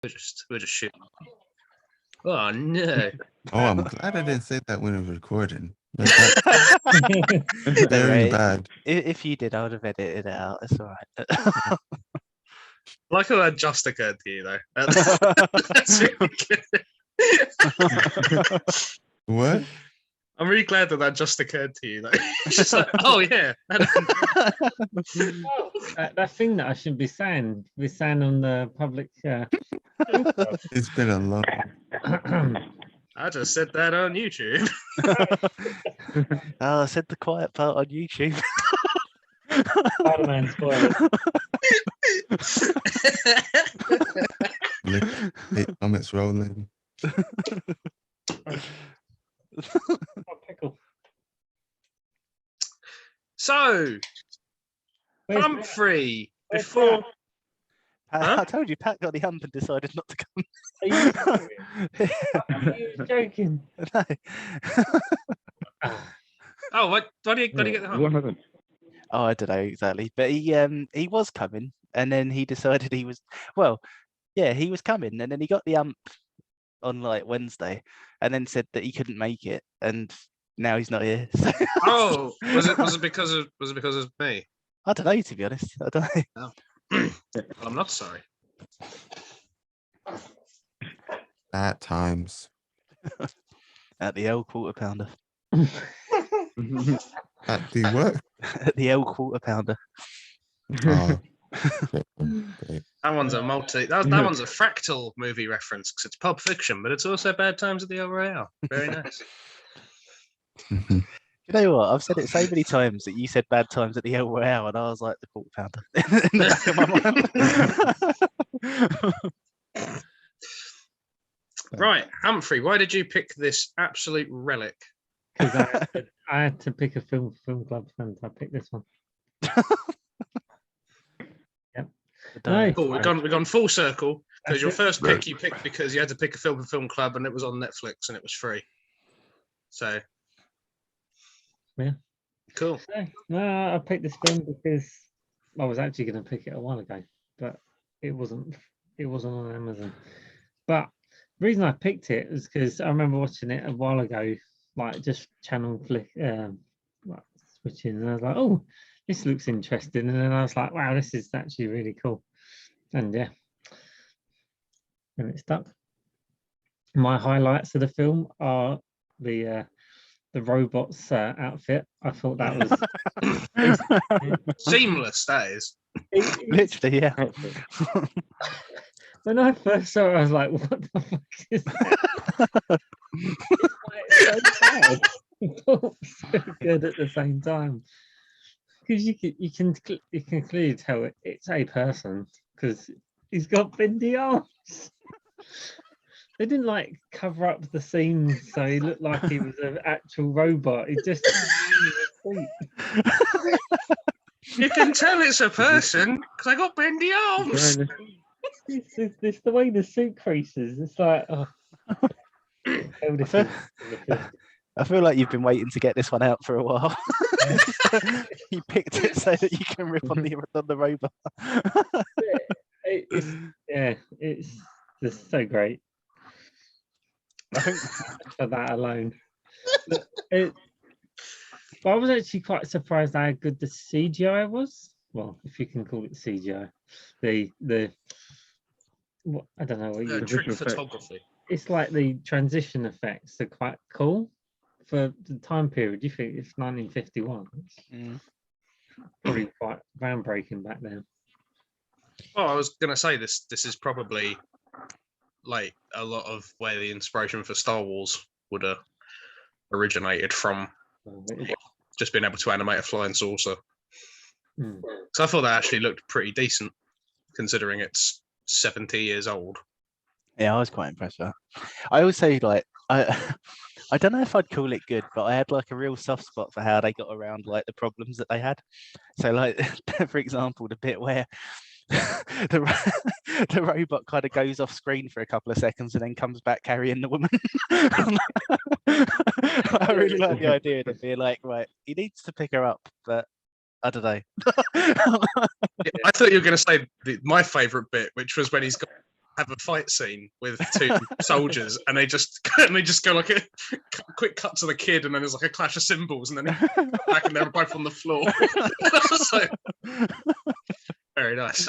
We're just shooting. Oh no! Oh, I'm glad I didn't say that when it was recording. That's very bad. If you did, I would have edited it out. It's all right. Like how that just occurred to you, though. That's really good. What? I'm really glad that just occurred to you, though. It's just like, oh yeah. That thing that I shouldn't be saying. We're saying on the public. It's been a long. I just said that on YouTube. Oh, I said the quiet part on YouTube. Spider-Man spoilers. Comments rolling. Pickle. So, Where's Humphrey, Where's before. I told you, Pat got the hump and decided not to come. Are you joking? No. Oh, what? Why do you get the hump? What happened? Oh, I don't know exactly, but he was coming, and then he decided he was he was coming, and then he got the hump on like Wednesday, and then said that he couldn't make it, and now he's not here. So. Oh, was it because of me? I don't know, to be honest. I don't know. Well, I'm not sorry. At times. At the L quarter pounder. At the what? At the L quarter pounder. Oh. That one's a that one's a Fractal movie reference because it's Pulp Fiction, but it's also Bad Times at the El Royale. Very nice. You know what? I've said it so many times that you said Bad Times at the El Royale, and I was like the quarter pounder. In the back of my mind. Right, Humphrey, why did you pick this absolute relic? Because I had to pick a film club, and I picked this one. Yep. No. Cool, we've gone full circle because your first pick you picked because you had to pick a film for film club and it was on Netflix and it was free. So yeah, cool. No, I picked this film because I was actually going to pick it a while ago, but it wasn't on Amazon. But the reason I picked it was because I remember watching it a while ago, like just channel flick, switching, and I was like, oh, this looks interesting, and then I was like, wow, this is actually really cool, and yeah, and it stuck. My highlights of the film are the robot's outfit. I thought that was seamless. That is literally, yeah. When I first saw it, I was like, what the fuck is that? It's so bad, but so good at the same time. Because you can clearly tell it's a person because he's got bendy arms. They didn't like cover up the seams so he looked like he was an actual robot. He just you can tell it's a person because I got bendy arms. It's the way the suit creases. It's like, oh. I feel like you've been waiting to get this one out for a while. You picked it so that you can rip on the robot. It's just so great. I think for that alone. But I was actually quite surprised how good the CGI was. Well, if you can call it CGI. I don't know what you trick photography. It's like the transition effects are quite cool for the time period. You think it's 1951? Probably quite groundbreaking back then. Oh, I was gonna say this is probably like a lot of where the inspiration for Star Wars would have originated from. Just being able to animate a flying saucer. So I thought that actually looked pretty decent considering it's 70 years old. Yeah, I was quite impressed with that. I also like I don't know if I'd call it good, but I had like a real soft spot for how they got around like the problems that they had. So like for example, the bit where the robot kind of goes off screen for a couple of seconds and then comes back carrying the woman. I really like the idea of it being like, right, he needs to pick her up, but I don't know. I thought you were going to say my favourite bit, which was when he's got have a fight scene with two soldiers, and they just go like a quick cut to the kid, and then there's like a clash of cymbals, and then they come back and they're both on the floor. So, very nice.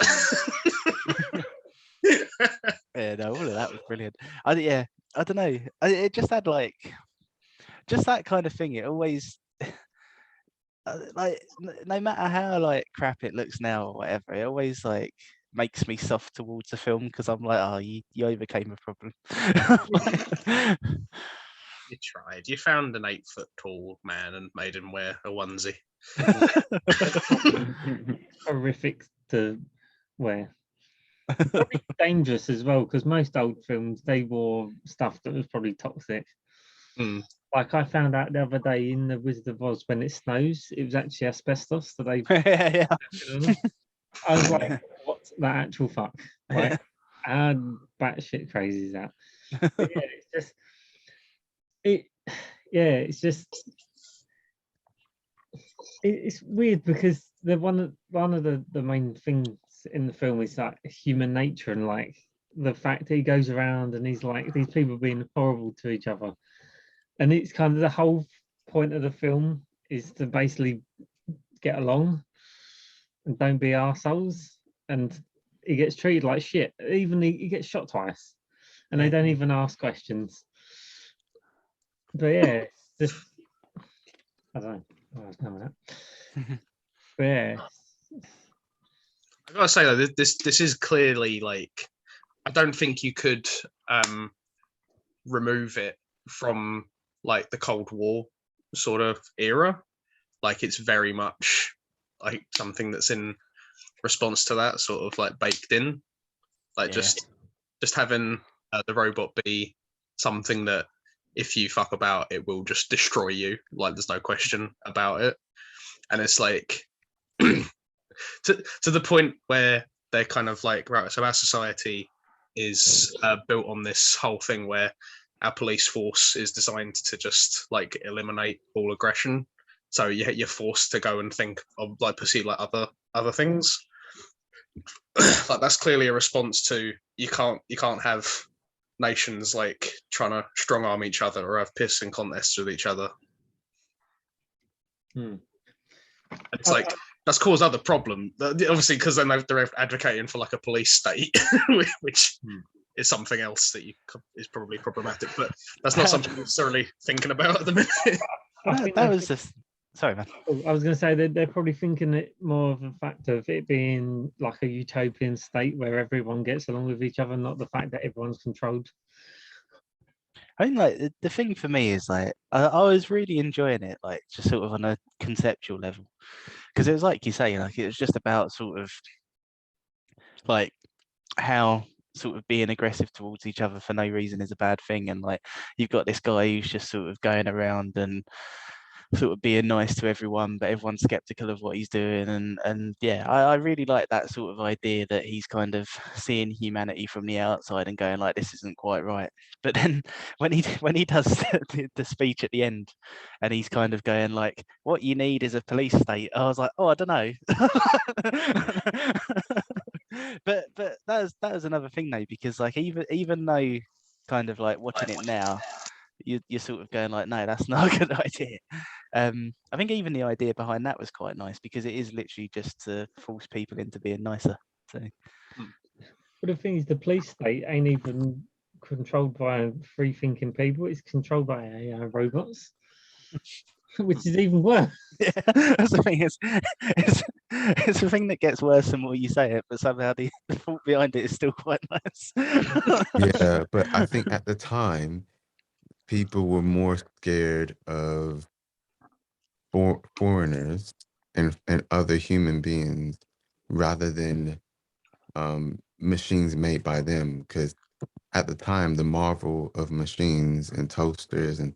Yeah, no, all of that was brilliant. Yeah, I don't know. It just had like, just that kind of thing. It always, like, no matter how like crap it looks now or whatever, it always like makes me soft towards the film because I'm like, oh, you overcame a problem. You tried. You found an 8-foot tall man and made him wear a onesie. Horrific to wear. Probably dangerous as well, because most old films, they wore stuff that was probably toxic. Mm. Like I found out the other day in The Wizard of Oz, when it snows, it was actually asbestos that they. Yeah. I was like, what the actual fuck? Like, how batshit crazy is that? But yeah, it's just it's weird because one of the main things in the film is like human nature, and like the fact that he goes around and he's like these people being horrible to each other, and it's kind of the whole point of the film is to basically get along and don't be arseholes, and he gets treated like shit. Even he gets shot twice and they don't even ask questions. But yeah, it's just, I don't know where I was going with that. But yeah, I gotta say though, this is clearly like, I don't think you could remove it from like the Cold War sort of era. Like it's very much like something that's in response to that, sort of like baked in. Like Yeah. just having the robot be something that if you fuck about, it will just destroy you. Like there's no question about it. And it's like to the point where they're kind of like, right, so our society is built on this whole thing where our police force is designed to just like eliminate all aggression. So you're forced to go and think of like pursue like other things. Like that's clearly a response to you can't have nations like trying to strong arm each other or have pissing contests with each other. It's like that's caused other problem, obviously, because then they're advocating for like a police state, which is something else that is probably problematic, but that's not something I'm necessarily thinking about at the minute. That was just, sorry man. I was going to say that they're probably thinking it more of the fact of it being like a utopian state where everyone gets along with each other, not the fact that everyone's controlled. I mean, like the thing for me is like I was really enjoying it, like just sort of on a conceptual level, because it was like you say, like it was just about sort of like how sort of being aggressive towards each other for no reason is a bad thing, and like you've got this guy who's just sort of going around and sort of being nice to everyone, but everyone's skeptical of what he's doing, and yeah, I really like that sort of idea that he's kind of seeing humanity from the outside and going like, this isn't quite right. But then when he does the speech at the end and he's kind of going like, what you need is a police state, I was like, oh, I don't know. but that was another thing though, because like even though kind of like watching it now, you're sort of going like, no, that's not a good idea. I think even the idea behind that was quite nice, because it is literally just to force people into being nicer. So, but the thing is, the police state ain't even controlled by free thinking people; it's controlled by AI robots, which is even worse. yeah, that's the thing. It's the thing that gets worse the more you say it, but somehow the thought behind it is still quite nice. Yeah, but I think at the time, people were more scared of foreigners and other human beings rather than machines made by them, because at the time the marvel of machines and toasters, and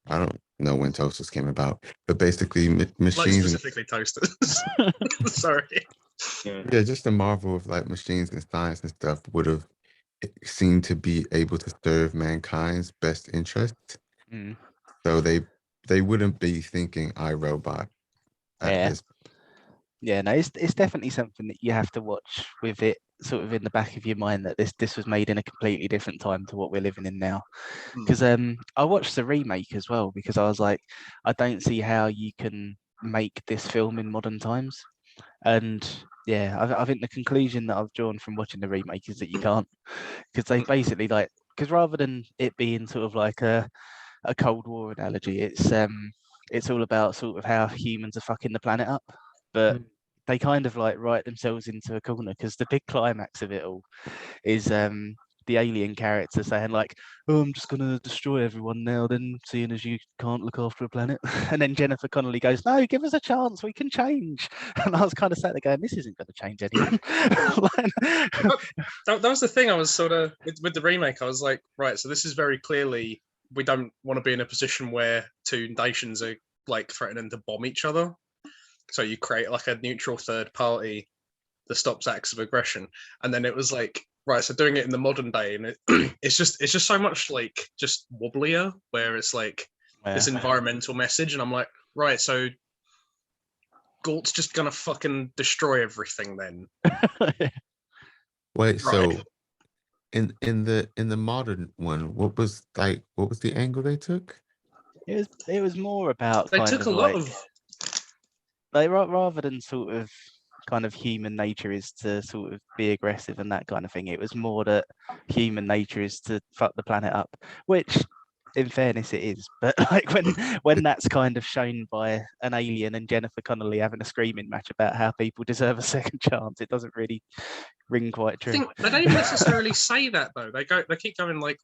I don't know when toasters came about, but basically Like machines specifically toasters. Sorry. yeah, just the marvel of like machines and science and stuff would have seemed to be able to serve mankind's best interests. So they wouldn't be thinking iRobot at Yeah. this. Yeah, no, it's definitely something that you have to watch with it sort of in the back of your mind that this was made in a completely different time to what we're living in now. Because I watched the remake as well because I was like, I don't see how you can make this film in modern times. And yeah, I think the conclusion that I've drawn from watching the remake is that you can't, because they basically like, because rather than it being sort of like a Cold War analogy, it's all about sort of how humans are fucking the planet up, but Mm. they kind of like write themselves into a corner because the big climax of it all is the alien character saying like, "Oh, I'm just gonna destroy everyone now, then, seeing as you can't look after a planet." And then Jennifer Connelly goes, "No, give us a chance, we can change." And I was kind of sat there going, "This isn't going to change anyone." That was the thing. I was sort of with the remake. I was like, right, so this is very clearly we don't want to be in a position where two nations are like threatening to bomb each other. So you create like a neutral third party that stops acts of aggression, and then it was like, right, so doing it in the modern day, and it's just so much like just wobblier, where it's like this environmental message, and I'm like, right, so Galt's just gonna fucking destroy everything then. Wait, so Right. in the modern one, what was the angle they took? It was more about They kind took of a lot like, of like rather than sort of kind of human nature is to sort of be aggressive and that kind of thing. It was more that human nature is to fuck the planet up, which in fairness it is. But like when that's kind of shown by an alien and Jennifer Connelly having a screaming match about how people deserve a second chance, it doesn't really ring quite true. I think they don't even necessarily say that though. They keep going like,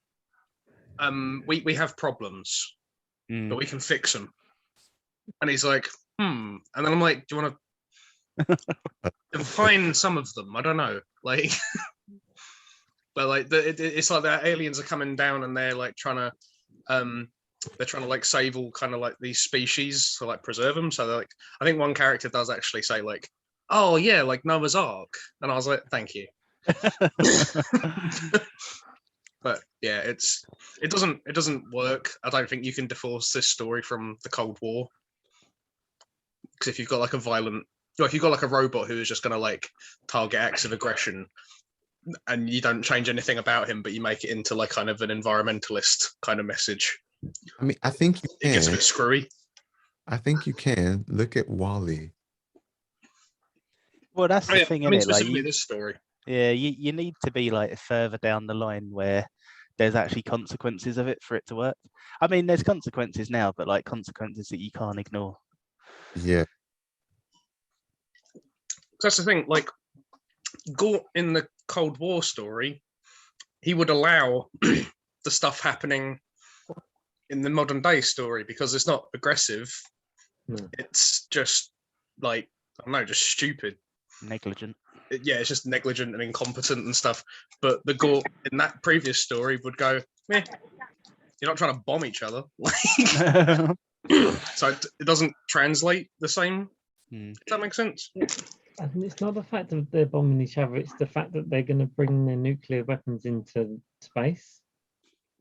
we have problems, but we can fix them. And he's like, and then I'm like, do you want to define some of them? I don't know, like, but like it's like the aliens are coming down and they're like trying to like save all kind of like these species to like preserve them. So they're like, I think one character does actually say like, oh yeah, like Noah's Ark, and I was like, thank you. But yeah, it doesn't work. I don't think you can divorce this story from the Cold War, because if you've got like if you've got like a robot who is just going to like target acts of aggression, and you don't change anything about him, but you make it into like kind of an environmentalist kind of message, I mean, I think you it gets a can. bit screwy. I think you can look at Wally. Well, that's the thing, I mean, isn't it? Like, specifically this story. yeah, you need to be like further down the line where there's actually consequences of it for it to work. I mean, there's consequences now, but like consequences that you can't ignore. Yeah. That's the thing. Like, Gort in the Cold War story, he would allow the stuff happening in the modern day story because it's not aggressive. It's just like, I don't know, just stupid. Negligent. Yeah, it's just negligent and incompetent and stuff. But the Gort in that previous story would go, you're not trying to bomb each other. So it doesn't translate the same. Does that make sense? And it's not the fact that they're bombing each other, it's the fact that they're going to bring their nuclear weapons into space.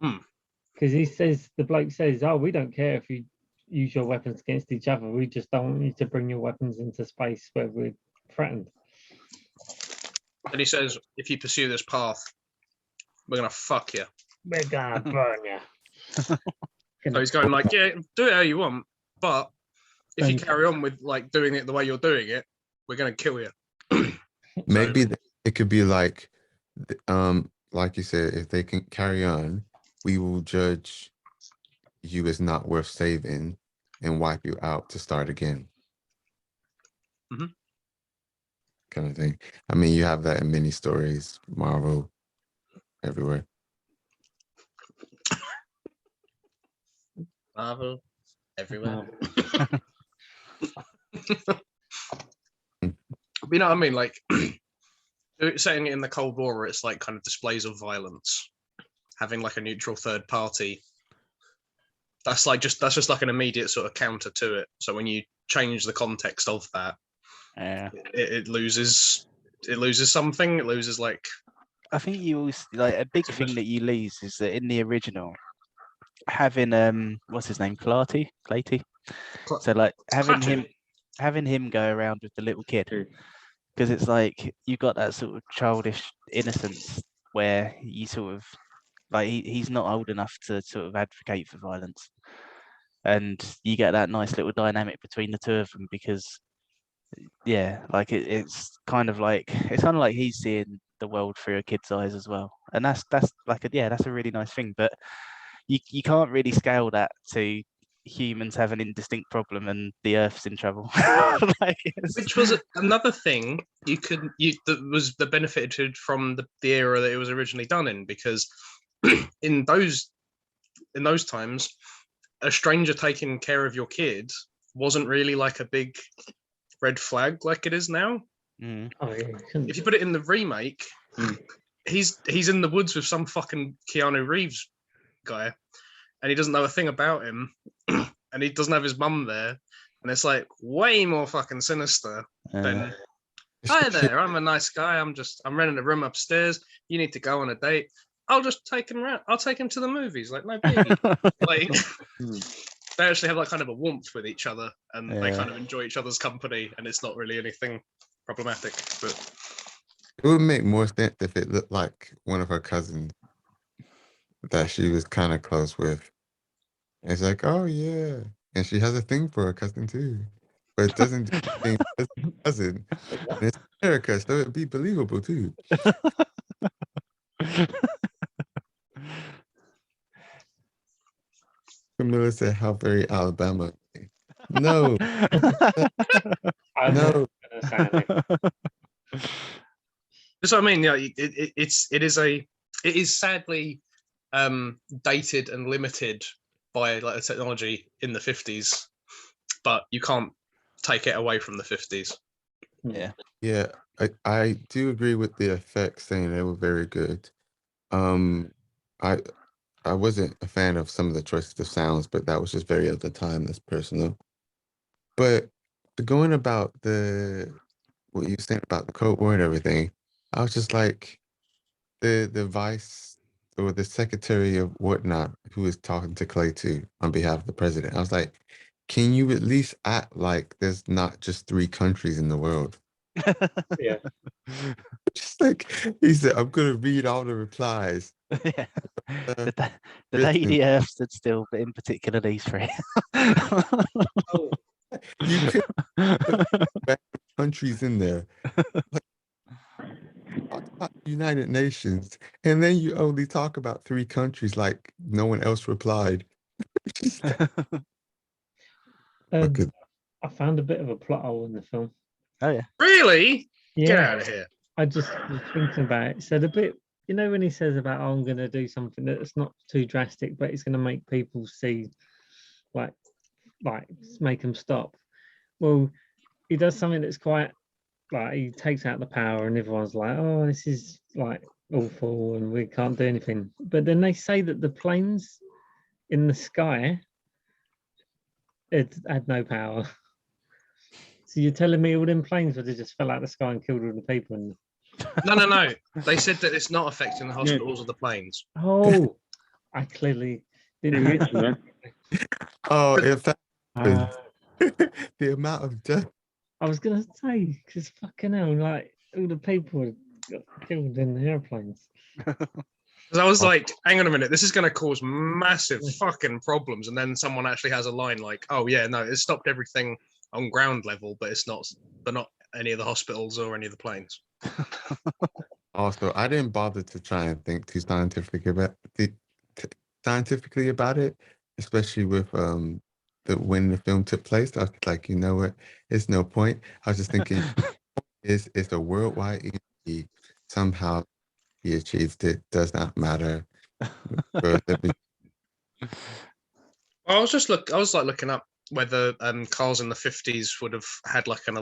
Because the bloke says, oh, we don't care if you use your weapons against each other. We just don't want you to bring your weapons into space where we're threatened. And he says, if you pursue this path, we're going to fuck you. We're going to burn you. So he's going like, yeah, do it how you want, but if you carry on with like doing it the way you're doing it, we're going to kill you. Maybe it could be like you said, if they can carry on, we will judge you as not worth saving and wipe you out to start again. Kind of thing. I mean, you have that in many stories, Marvel, everywhere. Marvel, everywhere. You know what I mean? Like, setting it in the Cold War, where it's like kind of displays of violence, having like a neutral third party. That's just like an immediate sort of counter to it. So when you change the context of that, it loses something. It loses like. I think you also, like, a big thing that you lose is that in the original, having what's his name, Clatty. So like having him, having him go around with the little kid, because it's like you got that sort of childish innocence where you sort of like he's not old enough to sort of advocate for violence, and you get that nice little dynamic between the two of them because yeah, like it's kind of like he's seeing the world through a kid's eyes as well, and that's like that's a really nice thing, but you can't really scale that to humans have an indistinct problem and the Earth's in trouble. Which was another thing that benefited from the era that it was originally done in, because in those times, a stranger taking care of your kid wasn't really like a big red flag like it is now. Oh, yeah, if you put it in the remake, he's in the woods with some fucking Keanu Reeves guy, and he doesn't know a thing about him, and he doesn't have his mum there, and it's like way more fucking sinister than, hi there, I'm a nice guy, I'm renting a room upstairs, you need to go on a date, I'll just take him around, I'll take him to the movies, like no biggie. Like they actually have like kind of a warmth with each other, and they kind of enjoy each other's company, and it's not really anything problematic. But it would make more sense if it looked like one of her cousins that she was kind of close with. And it's like, oh yeah, and she has a thing for her cousin too, but it doesn't do anything as a cousin. And it's America, so it'd be believable too. Camilla said, "How very Alabama." No, I'm no. not gonna say anything. that's what I mean. Yeah, it is sadly dated and limited by like the technology in the 50s, but you can't take it away from the 50s. Yeah, I do agree with the effects, saying they were very good. I I wasn't a fan of some of the choices of sounds, but that was just very of the time. That's personal. But going about what you said about the Cold War and everything, I was just like the vice or the secretary of whatnot who was talking to Clay too on behalf of the president. I was like, can you at least act like there's not just 3 countries in the world? Yeah. Just like he said, I'm gonna read all the replies. Yeah. Uh, The day the Earth stood still, but in particular these three. Oh, You could put countries in there. Like, talk about the United Nations, and then you only talk about 3 countries like no one else replied. Just like, I found a bit of a plot hole in the film. Oh yeah. Really? Yeah. Get out of here. I just was thinking about it. So the bit, you know, when he says about, oh, I'm going to do something that's not too drastic, but it's going to make people see, like make them stop. Well, he does something that's quite, like, he takes out the power and everyone's like, oh, this is like awful and we can't do anything. But then they say that the planes in the sky, it had no power. So you're telling me all them planes would have just fell out of the sky and killed all the people? And No. They said that it's not affecting the hospitals or the planes. oh, I clearly didn't mention that. oh, if that Uh, the amount of death. I was gonna say, because fucking hell, like all the people got killed in the airplanes. Because I was like, hang on a minute, this is going to cause massive fucking problems. And then someone actually has a line like, oh yeah, no, it stopped everything on ground level, but not any of the hospitals or any of the planes. Also, I didn't bother to try and think too scientifically about it, especially with when the film took place. I was like, you know what? It's no point. I was just thinking, it's a worldwide EMP. Somehow he achieved it. Does not matter. But I was looking up whether cars in the 50s would have had like an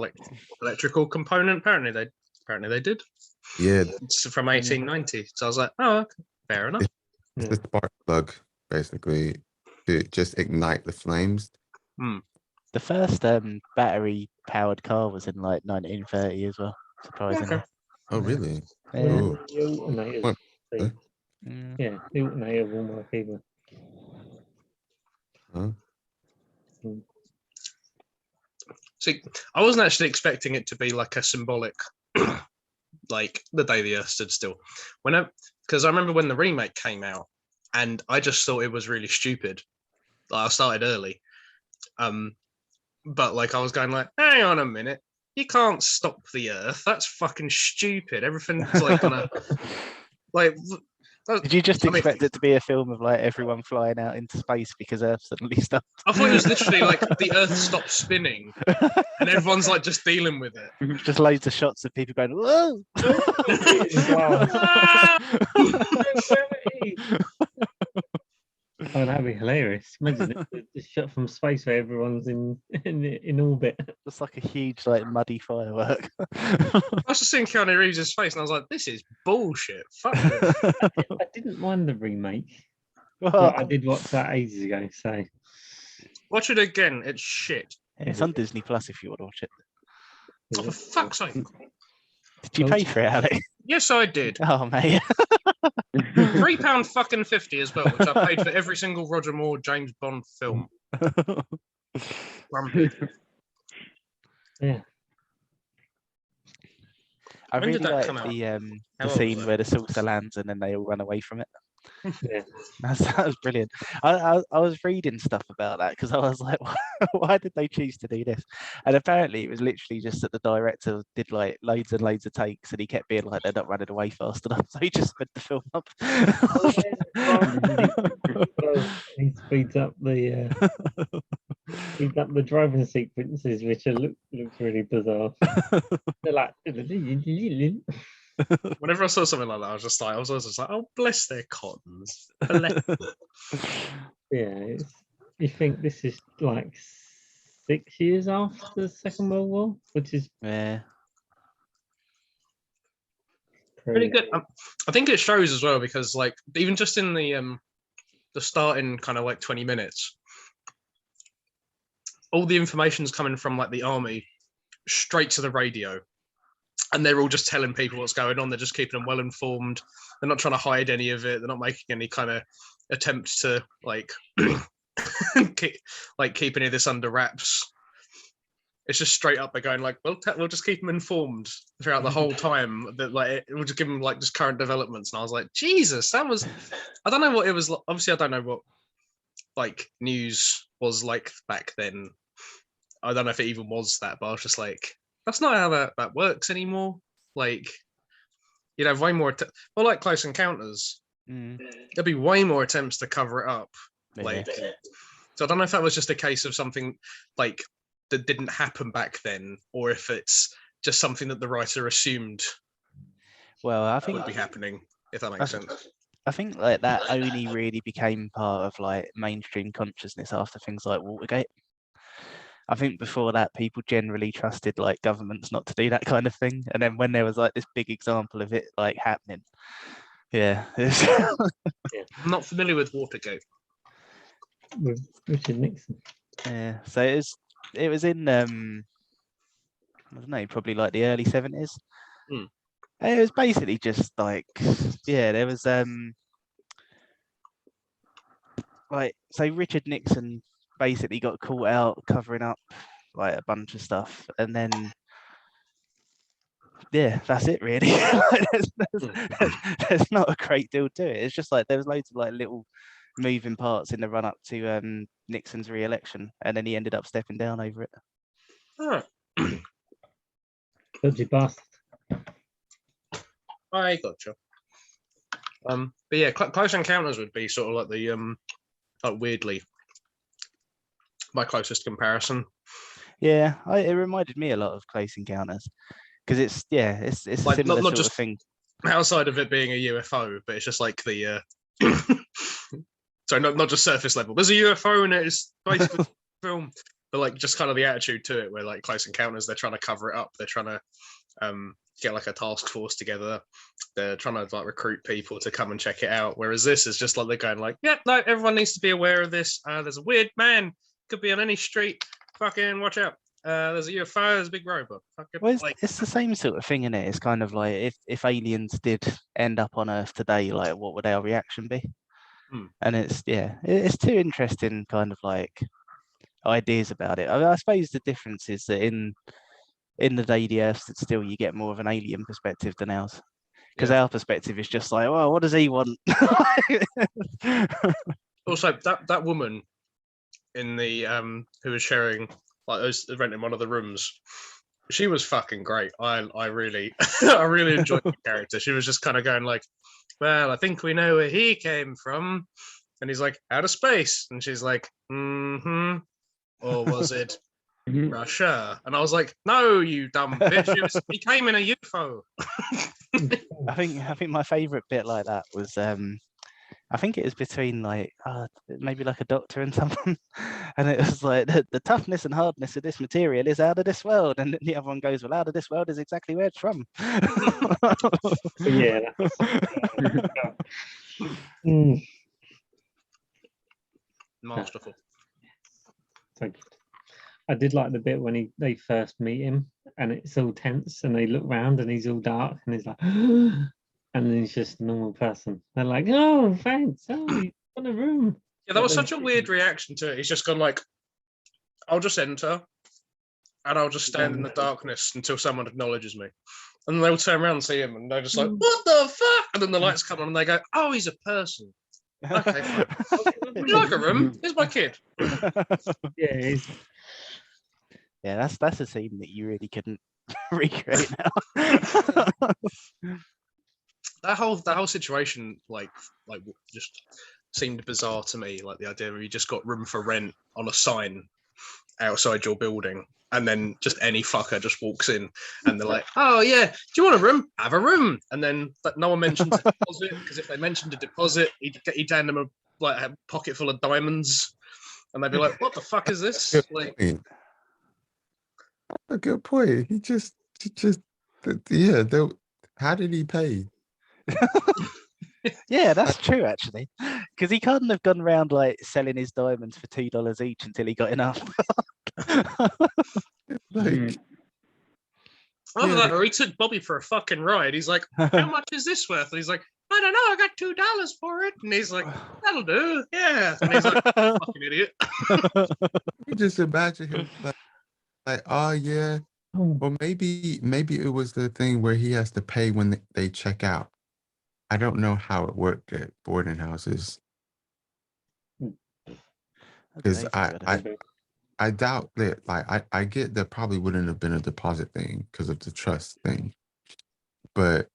electrical component. Apparently they did. yeah, It's from 1890. So I was like, oh, okay, fair enough. it's the spark plug basically to just ignite the flames. The first battery powered car was in like 1930 as well. Surprisingly. Okay. Oh, really? Yeah. Oh. The alternators, Huh? yeah, the alternator will work either. Huh? See, I wasn't actually expecting it to be like a symbolic, like the day the Earth stood still. Because I remember when the remake came out, and I just thought it was really stupid. Like, I started early, but like I was going like, hang on a minute, you can't stop the Earth. That's fucking stupid. Everything's like gonna like. Did you just expect it to be a film of like everyone flying out into space because Earth suddenly stopped? I thought it was literally like the Earth stopped spinning, and everyone's like just dealing with it. Just loads of shots of people going, whoa! Oh, that'd be hilarious. Imagine it's shot from space where everyone's in orbit. It's like a huge, like, muddy firework. I was just seeing Keanu Reeves' face, and I was like, "This is bullshit." Fuck this. I didn't mind the remake, but I did watch that ages ago. So Watch it again. It's shit. It's on Disney Plus if you want to watch it. Oh, for fuck's sake! Did you pay for it, Alex? Yes, I did. Oh, mate. £3 fucking 50 as well, which I paid for every single Roger Moore James Bond film. Grumpy. yeah, I When really did that like come out? the How old scene was where the saucer lands and then they all run away from it. yeah. That was brilliant. I was reading stuff about that because I was like, why did they choose to do this? And apparently it was literally just that the director did like loads and loads of takes and he kept being like, they're not running away fast enough. So he just sped the film up. He speeds up the driving sequences, which looks really bizarre. They're like, Whenever I saw something like that, I was always just like, oh, bless their cottons. Bless them. yeah. You think this is like 6 years after the Second World War, which is Yeah. Pretty good. I think it shows as well because, like, even just in the starting kind of like 20 minutes, all the information's coming from like the army straight to the radio. And they're all just telling people what's going on. They're just keeping them well informed. They're not trying to hide any of it. They're not making any kind of attempts to like keep any of this under wraps. It's just straight up. They're going like, we'll just keep them informed throughout the whole time. That like we'll just give them like just current developments. And I was like, Jesus, that was. I don't know what it was. Obviously, I don't know what like news was like back then. I don't know if it even was that, but I was just like, that's not how that works anymore. Like, you know, way more. Well, like Close Encounters, there'd be way more attempts to cover it up. Like, so I don't know if that was just a case of something like that didn't happen back then, or if it's just something that the writer assumed. Well, I think would be happening, if that makes sense. I think like that only really became part of like mainstream consciousness after things like Watergate. I think before that, people generally trusted like governments not to do that kind of thing, and then when there was like this big example of it like happening, yeah. I'm not familiar with Watergate. with Richard Nixon. Yeah, so it was in I don't know, probably like the early 70s. It was basically just like, yeah, there was like, so Richard Nixon basically got caught out covering up like a bunch of stuff, and then yeah, that's it really. there's not a great deal to it. It's just like there was loads of like little moving parts in the run up to Nixon's re-election, and then he ended up stepping down over it. Dodgy bastard. I gotcha. But yeah, Close Encounters would be sort of like the like weirdly my closest comparison. Yeah, it reminded me a lot of Close Encounters because it's like, a similar not sort just of thing. Outside of it being a UFO, but it's just like the sorry, not just surface level. There's a UFO in it. It's basically film, but like just kind of the attitude to it, where like Close Encounters, they're trying to cover it up. They're trying to get like a task force together. They're trying to like recruit people to come and check it out. Whereas this is just like they're going like, yeah, no, everyone needs to be aware of this. There's a weird man, could be on any street. Fucking watch out. There's a UFO, there's a big robot. Well, it's the same sort of thing, isn't it? It's kind of like if aliens did end up on Earth today, like what would our reaction be? And it's too interesting, kind of like, ideas about it. I suppose the difference is that in the day the Earth stood still, you get more of an alien perspective than ours. Because Yeah. our perspective is just like, well, what does he want? Also, that woman in the who was sharing, like, was renting one of the rooms, she was fucking great. I really I really enjoyed the character. She was just kind of going like, well, I think we know where he came from, and he's like, outer space, and she's like, or was it Russia? And I was like, no, you dumb bitch, he came in a UFO. I think my favourite bit like that was I think it was between like maybe like a doctor and someone, and it was like the toughness and hardness of this material is out of this world, and then the other one goes, well, out of this world is exactly where it's from. Yeah. Masterful. So good. I did like the bit when they first meet him and it's all tense and they look round and he's all dark and he's like, and then he's just a normal person. They're like, oh, thanks. Oh, he's got a room. Yeah, that was such a weird reaction to it. He's just gone like, I'll just enter and I'll just stand in the darkness until someone acknowledges me. And they'll turn around and see him and they're just like, what the fuck? And then the lights come on and they go, oh, he's a person. Okay, fine. Would you like a room? Here's my kid. Yeah, he's Yeah, that's a scene that you really couldn't recreate now. That whole situation like just seemed bizarre to me. Like the idea of you just got room for rent on a sign outside your building, and then just any fucker just walks in, and they're like, "Oh yeah, do you want a room? Have a room." And then but no one mentions a deposit, because if they mentioned a deposit, he'd hand them a pocket full of diamonds, and they'd be like, "What the fuck is this?" Like, a good point. He just yeah. How did he pay? Yeah, that's true actually, because he couldn't have gone around like selling his diamonds for $2 each until he got enough. Like, either that, or he took Bobby for a fucking ride. He's like, "How much is this worth?" And he's like, "I don't know. I got $2 for it." And he's like, "That'll do." Yeah. And he's like, "Fucking idiot." you just imagine him like, oh yeah. Well, maybe it was the thing where he has to pay when they check out. I don't know how it worked at boarding houses, because I doubt that. Like, I get there probably wouldn't have been a deposit thing because of the trust thing, but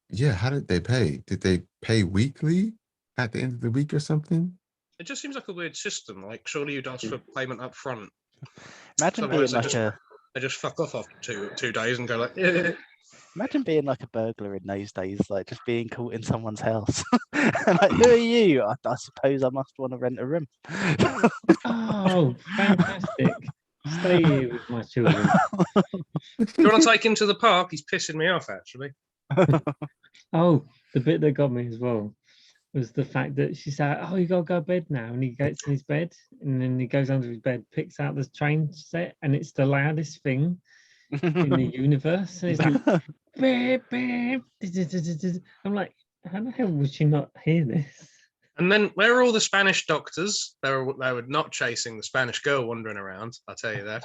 yeah, how did they pay? Did they pay weekly at the end of the week or something? It just seems like a weird system. Like, surely you'd ask for payment up front. Imagine being like they just fuck off after 2 days and go like, yeah. Imagine being like a burglar in those days, like just being caught in someone's house. Like, who are you? I suppose I must want to rent a room. oh, fantastic. Stay here with my children. Do you want to take him to the park? He's pissing me off, actually. Oh, the bit that got me as well was the fact that she said, oh, you gotta go to bed now, and he gets in his bed and then he goes under his bed, picks out the train set, and it's the loudest thing in the universe, and he's like, beep, beep. I'm like, how the hell would she not hear this? And then where are all the Spanish doctors? They were not chasing the Spanish girl wandering around, I'll tell you that.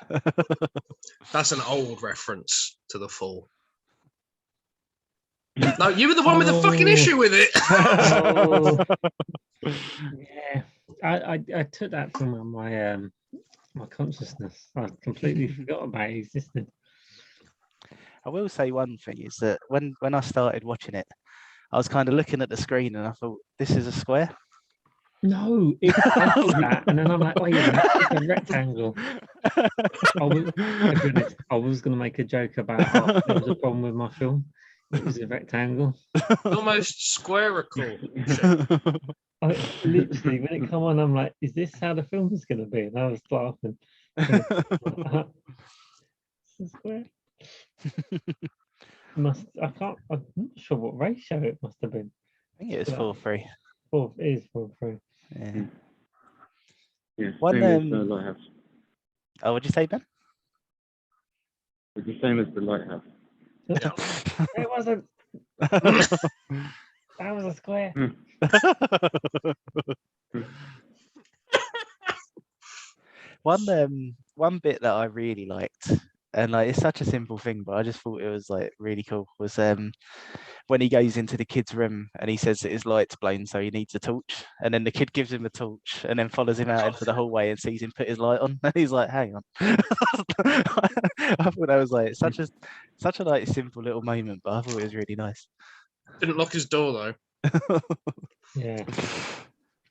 That's an old reference to The Fall. No, you were the one with the fucking issue with it. Yeah, I took that from my my consciousness. I completely forgot about it existed. I will say one thing is that when I started watching it, I was kind of looking at the screen and I thought, this is a square. No, I thought that, and then I'm like, wait a minute, it's a rectangle. I was going to make a joke about there was a problem with my film. It was a rectangle. Almost squarical. Literally, when it come on, I'm like, is this how the film is going to be? And I was laughing. It's a square. I'm not sure what ratio it must have been. I think it was 4:3. It is 4:3. Yeah. Yeah. One, Same as the lighthouse. Oh, what'd you say, Ben? It's the same as the lighthouse. It wasn't. That was a square. one bit that I really liked, and like it's such a simple thing, but I just thought it was like really cool, was when he goes into the kid's room and he says that his light's blown, so he needs a torch, and then the kid gives him a torch and then follows him out into the hallway and sees him put his light on, and he's like, hang on. I thought that was like such a like simple little moment, but I thought it was really nice. Didn't lock his door though. Yeah.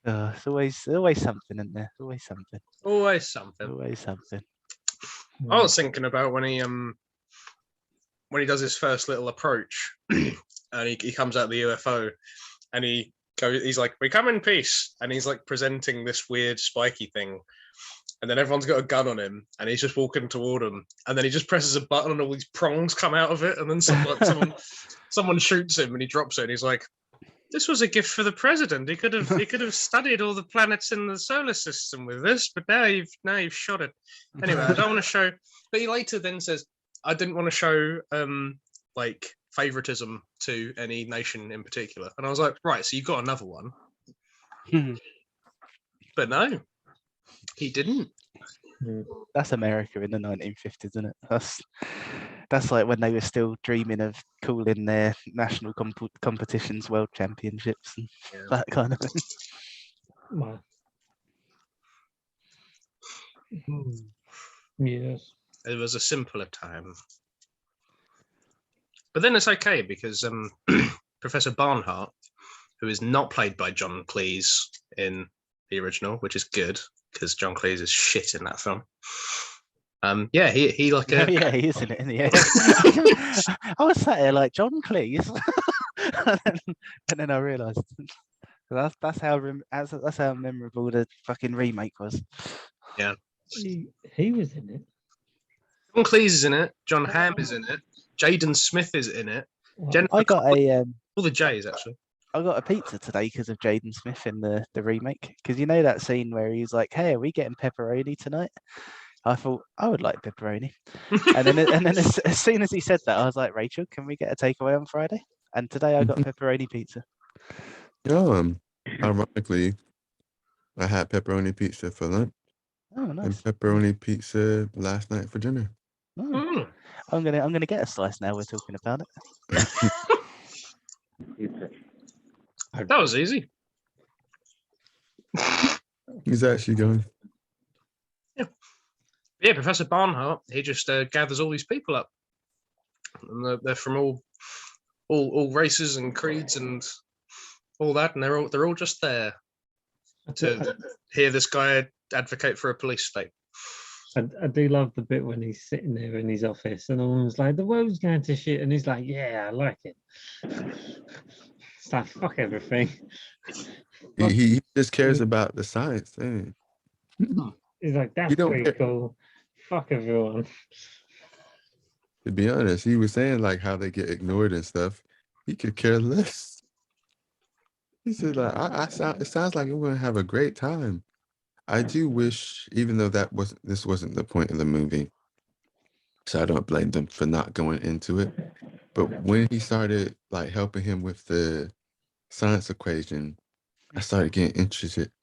It's always something in there. Always something. Always something. Always something. I was thinking about when he does his first little approach, and he comes out the UFO, and he's like, "We come in peace," and he's like presenting this weird spiky thing, and then everyone's got a gun on him, and he's just walking toward him, and then he just presses a button, and all these prongs come out of it, and then someone shoots him, and he drops it, and he's like, "This was a gift for the president. He could have studied all the planets in the solar system with this, but now you've shot it." Anyway, I don't want to show. But he later then says, "I didn't want to show like favoritism to any nation in particular." And I was like, right, so you got another one. But no, he didn't. That's America in the 1950s, isn't it? That's like when they were still dreaming of calling their national competitions world championships and that kind of thing. Wow. Yes. It was a simpler time. But then it's okay because Professor Barnhart, who is not played by John Cleese in the original, which is good because John Cleese is shit in that film. He like a... yeah, he is in it in the end. I was sat here like John Cleese, and then I realised that's how memorable the fucking remake was. Yeah, he was in it. John Cleese is in it. John Hamm is in it. Jaden Smith is in it. I got all the J's actually. I got a pizza today because of Jaden Smith in the remake. Because you know that scene where he's like, "Hey, are we getting pepperoni tonight?" I thought I would like pepperoni, and then as soon as he said that, I was like, "Rachel, can we get a takeaway on Friday?" And today I got pepperoni pizza. Ironically, I had pepperoni pizza for lunch. Oh, nice. And pepperoni pizza last night for dinner. Oh. I'm gonna get a slice now. We're talking about it. That was easy. He's actually going. Yeah, Professor Barnhart. He just gathers all these people up, and they're from all races and creeds and all that, and they're all just there to hear this guy advocate for a police state. I do love the bit when he's sitting there in his office and everyone's like, "The world's going to shit," and he's like, "Yeah, I like it." It's like, fuck everything. He just cares about the science. He's like, "That's pretty cool. Fuck everyone." To be honest, he was saying like how they get ignored and stuff. He could care less. He said like, it sounds like we're gonna have a great time. I do wish, even though this wasn't the point of the movie, so I don't blame them for not going into it. But when he started like helping him with the science equation, I started getting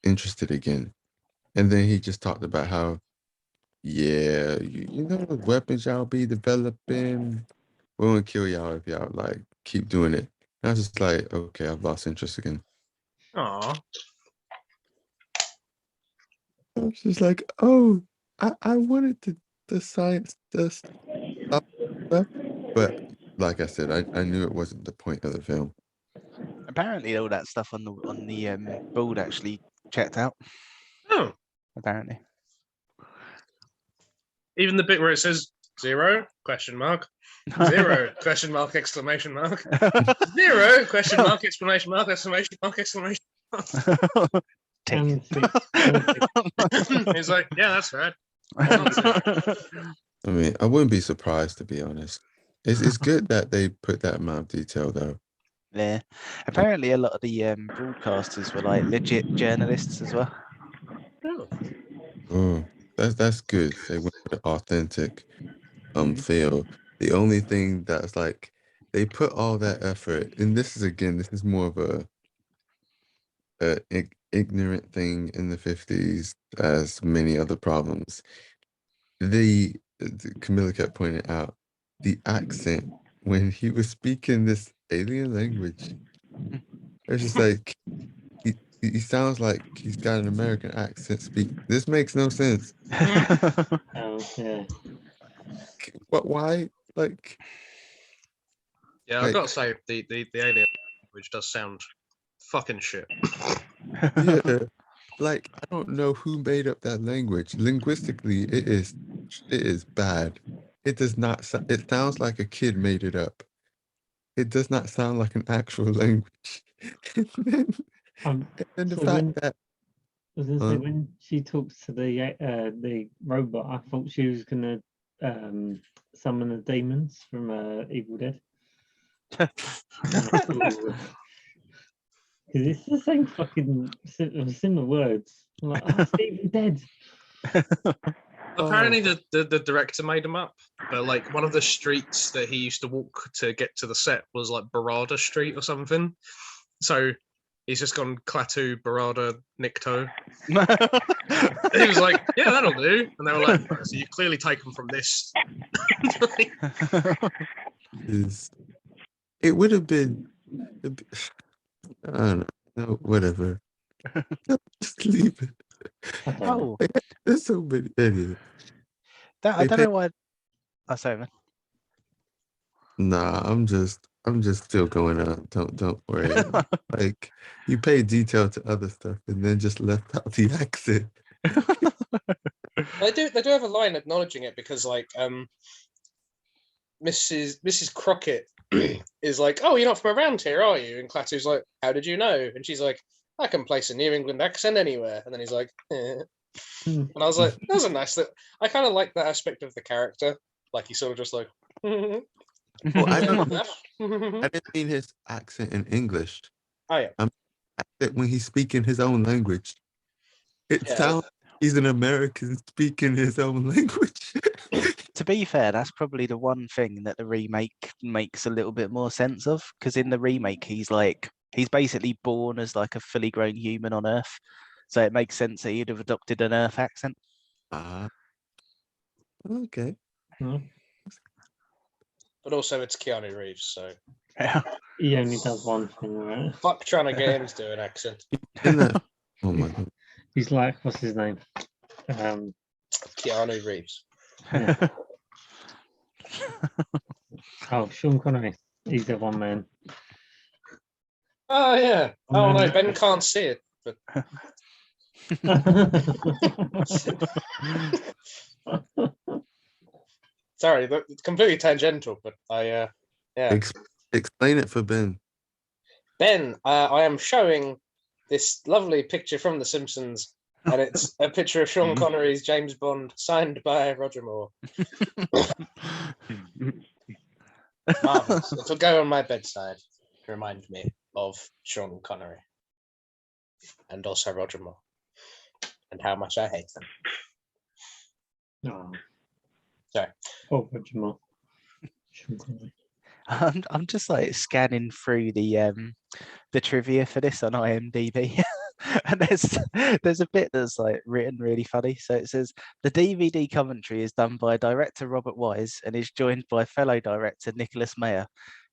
interested again. And then he just talked about how, yeah, you know the weapons y'all be developing, we won't kill y'all if y'all like keep doing it. And I was just like, okay, I've lost interest again. Aww. I was just like, oh, I wanted the science stuff, but like I said, I knew it wasn't the point of the film. Apparently, all that stuff on the board actually checked out. Oh, apparently. Even the bit where it says 0 question mark 0 question mark exclamation mark 0 question mark exclamation mark exclamation mark exclamation mark. He's like, yeah, that's right. I mean, I wouldn't be surprised, to be honest. It's good that they put that amount of detail though. Yeah. Apparently a lot of the broadcasters were like legit journalists as well. Oh, that's good. They went for the authentic feel. The only thing that's like they put all that effort, and this is more of a ignorant thing in the 50s, as many other problems. Camilla kept pointing out the accent when he was speaking this alien language. It's just like he sounds like he's got an American accent. This makes no sense. Oh, yeah. But why? Like, Yeah, I've like got to say the alien language does sound fucking shit. yeah, like I don't know who made up that language. Linguistically, it is bad. It does not. It sounds like a kid made it up. It does not sound like an actual language. and then the So fact that I was gonna say when she talks to the robot, I thought she was gonna summon the demons from Evil Dead. Because it's the same fucking similar words. I'm like, oh, it's Evil Dead. Apparently, the director made them up, but like one of the streets that he used to walk to get to the set was like Barada Street or something. So he's just gone Klaatu, Barada, Nikto. And he was like, "Yeah, that'll do." And they were like, "So you clearly take them from this." it would have been. I don't know. No, whatever. Just leave it. Oh, There's so many idiots. I don't know why. Oh, sorry, man. Nah, I'm just still going on. Don't worry. Like you pay detail to other stuff and then just left out the accent. They do have a line acknowledging it because like Mrs. Crockett is like, "Oh, you're not from around here, are you?" And Klaatu's like, "How did you know?" And she's like, "I can place a New England accent anywhere." And then he's like, eh. And I was like, that was a nice. I kind of like that aspect of the character. Like he's sort of just like. Well, I didn't mean his accent in English. Oh yeah. When he's speaking his own language, it sounds he's an American speaking his own language. To be fair, that's probably the one thing that the remake makes a little bit more sense of, because in the remake he's basically born as like a fully grown human on Earth, so it makes sense that he'd have adopted an Earth accent. Okay. But also it's Keanu Reeves, so he only does one thing, right? fuck trying to get him to do an accent. Oh my god. He's like, what's his name? Keanu Reeves. Yeah. Oh, Sean Connery. He's the one man. Oh yeah. Oh no, Ben can't see it. But sorry, it's completely tangential. But yeah. Explain it for Ben. Ben, I am showing this lovely picture from The Simpsons, and it's a picture of Sean Connery's James Bond, signed by Roger Moore. Marvelous. It'll go on my bedside to remind me of Sean Connery, and also Roger Moore, and how much I hate them. Oh. Sorry. Oh, Roger Moore. Sean Connery. I'm just like scanning through the trivia for this on IMDb, and there's a bit that's like written really funny. So it says the DVD commentary is done by director Robert Wise and is joined by fellow director Nicholas Meyer.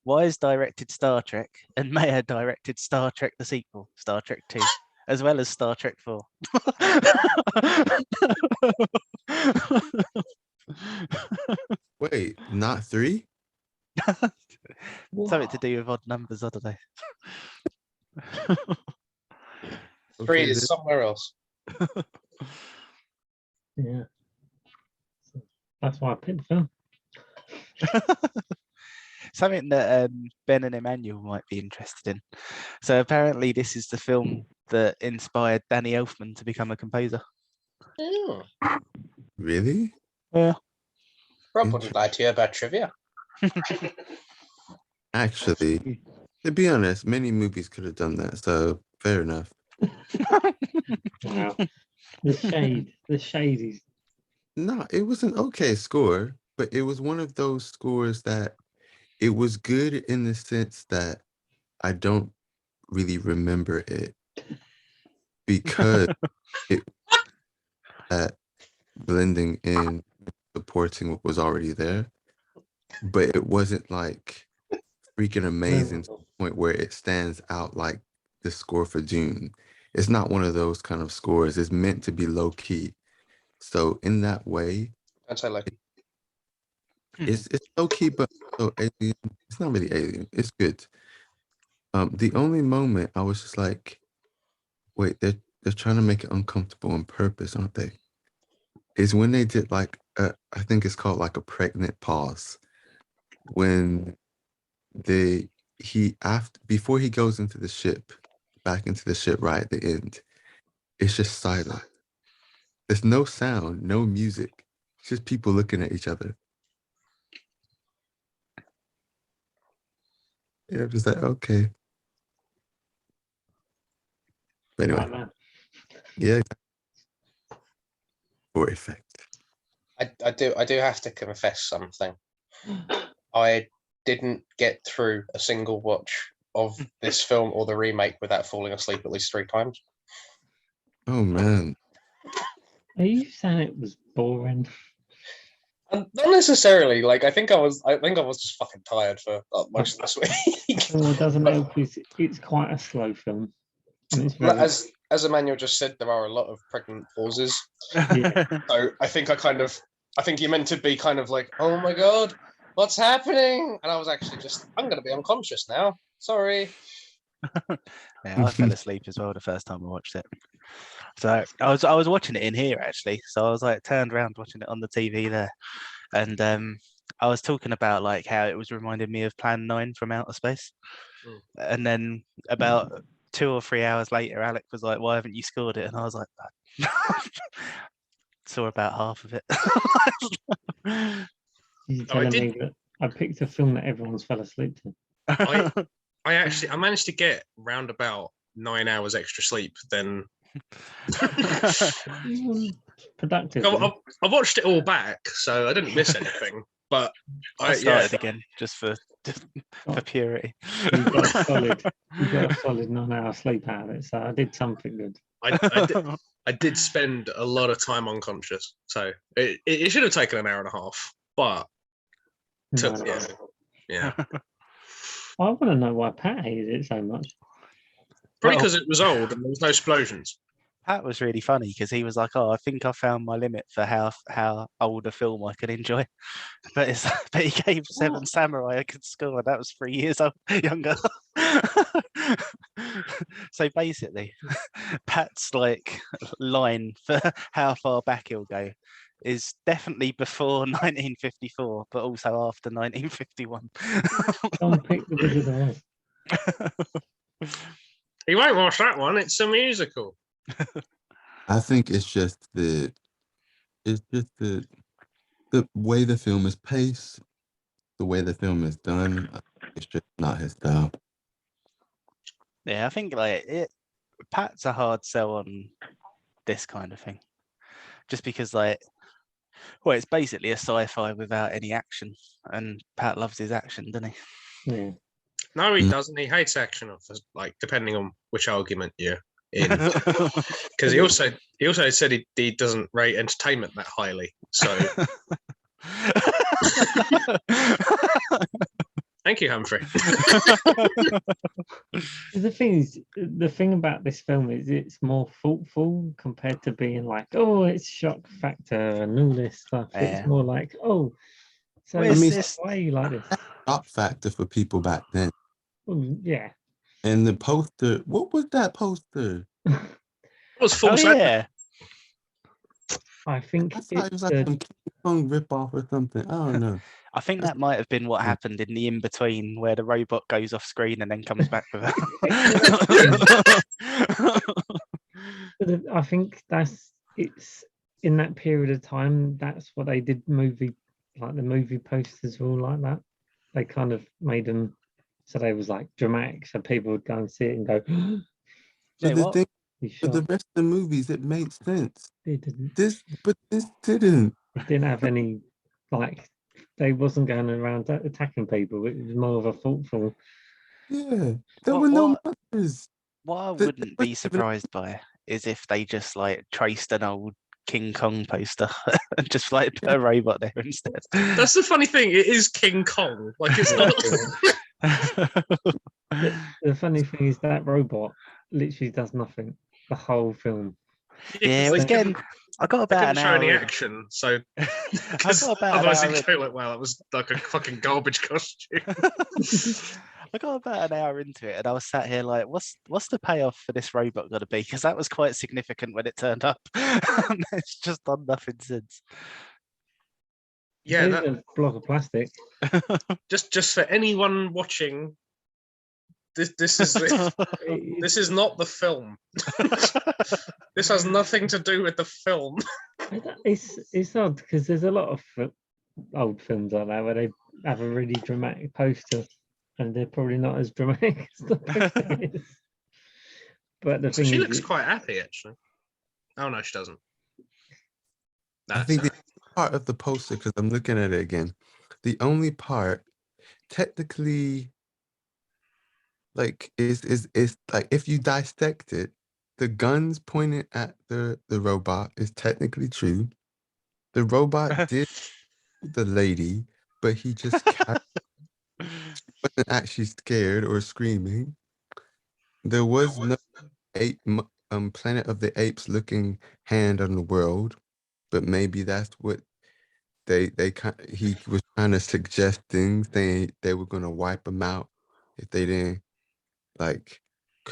Wise directed Star Trek, and Meyer directed Star Trek the sequel, Star Trek 2, as well as Star Trek 4. Wait, not 3? Something to do with odd numbers, I don't know. 3 is somewhere else. Yeah. That's why I picked the film. Something that Ben and Emmanuel might be interested in. So apparently this is the film that inspired Danny Elfman to become a composer. Oh. Really? Yeah. Rob wouldn't lie to you about trivia. Actually, to be honest, many movies could have done that, so fair enough. Wow. The shade is. No, it was an okay score, but it was one of those scores that it was good in the sense that I don't really remember it. because it blending in, supporting what was already there, but it wasn't like freaking amazing to the point where it stands out like the score for June. It's not one of those kind of scores. It's meant to be low key. So in that way, I'd say like it's low key, but so alien. It's not really alien. It's good. The only moment I was just like, wait, they're trying to make it uncomfortable on purpose, aren't they? Is when they did like I think it's called like a pregnant pause when he after before he goes into the ship, back into the ship right at the end, it's just silent. There's no sound, no music. It's just people looking at each other. Yeah, I'm just like, okay. But anyway, Right, man. yeah, for effect. I do have to confess something. I didn't get through a single watch of this film or the remake without falling asleep at least 3 times. Oh man. Are you saying it was boring? And not necessarily. Like I think I was just fucking tired for most of this week. Well, it doesn't help. It's quite a slow film. And it's very, As Emmanuel just said, there are a lot of pregnant pauses. yeah. So I think you're meant to be kind of like, oh my god, what's happening? And I was actually just, I'm gonna be unconscious now. Sorry. Yeah, I fell asleep as well the first time I watched it. So I was watching it in here actually. So I was like turned around watching it on the TV there, and I was talking about like how it was reminding me of Plan 9 from Outer Space, and then about 2 or 3 hours later, Alec was like, "Why haven't you scored it?" And I was like, "Saw about half of it." You're telling me that I picked a film that everyone's fell asleep to. I managed to get round about 9 hours extra sleep. Then Productive. I watched it all back, so I didn't miss anything. But I started again just for purity. You got a solid 9 hour sleep out of it, so I did something good. I did spend a lot of time unconscious, so it should have taken an hour and a half, but yeah. I want to know why Pat hated it so much. Probably because it was old and there was no explosions. Pat was really funny because he was like, "Oh, I think I found my limit for how old a film I could enjoy." But he gave Seven Samurai a good score. That was 3 years younger. So basically, Pat's like line for how far back he'll go is definitely before 1954, but also after 1951. Don't pick The Wizard of Oz. You won't watch that one. It's a musical. I think it's just the way the film is paced, the way the film is done. It's just not his style. Yeah, I think like Pat's a hard sell on this kind of thing, just because like, well, it's basically a sci-fi without any action, and Pat loves his action, doesn't he? Yeah. No, he doesn't. He hates action, like depending on which argument you're in. Because he also said he doesn't rate entertainment that highly. So thank you, Humphrey. The thing about this film is it's more thoughtful compared to being like, oh, it's shock factor and all this stuff. Yeah. It's more like, oh, so Well, why are you like this? Shock factor for people back then. Well, yeah. And the poster, what was that poster? It was full yeah. I think I thought it was like some King Kong ripoff or something. I don't know. I think that might have been what happened in the in-between where the robot goes off screen and then comes back with But I think it's in that period of time, that's what they did the movie posters were all like that. They kind of made them so they was like dramatic, so people would go and see it and go, But the thing, sure? for the rest of the movies, it made sense. It didn't. This didn't. It didn't have any, like, they wasn't going around attacking people. It was more of a thoughtful. Yeah, there were no monsters. What I wouldn't be surprised by is if they just like traced an old King Kong poster and just like put a robot there instead. That's the funny thing. It is King Kong. Like it's not. The funny thing is that robot literally does nothing the whole film. Yeah, it was getting. I got They about couldn't an show hour. any in. action, so I 'cause got about an otherwise hour. you'd go like, "Wow, that was like a fucking garbage costume." I got about an hour into it, and I was sat here like, "What's the payoff for this robot going to be?" Because that was quite significant when it turned up. It's just done nothing since. Yeah, Here's that, a block of plastic. just for anyone watching, this is this is not the film. This has nothing to do with the film. It's odd because there's a lot of old films like that where they have a really dramatic poster, and they're probably not as dramatic as the poster is. But the So thing she is, looks quite happy, actually. Oh no, she doesn't. I That's think the part of the poster, because I'm looking at it again, the only part technically like is like if you dissect it, the guns pointed at the robot is technically true. The robot did the lady, but he just wasn't actually scared or screaming. There was no Planet of the Apes looking hand on the world, but maybe that's what he was trying to suggest things. They were gonna wipe him out if they didn't like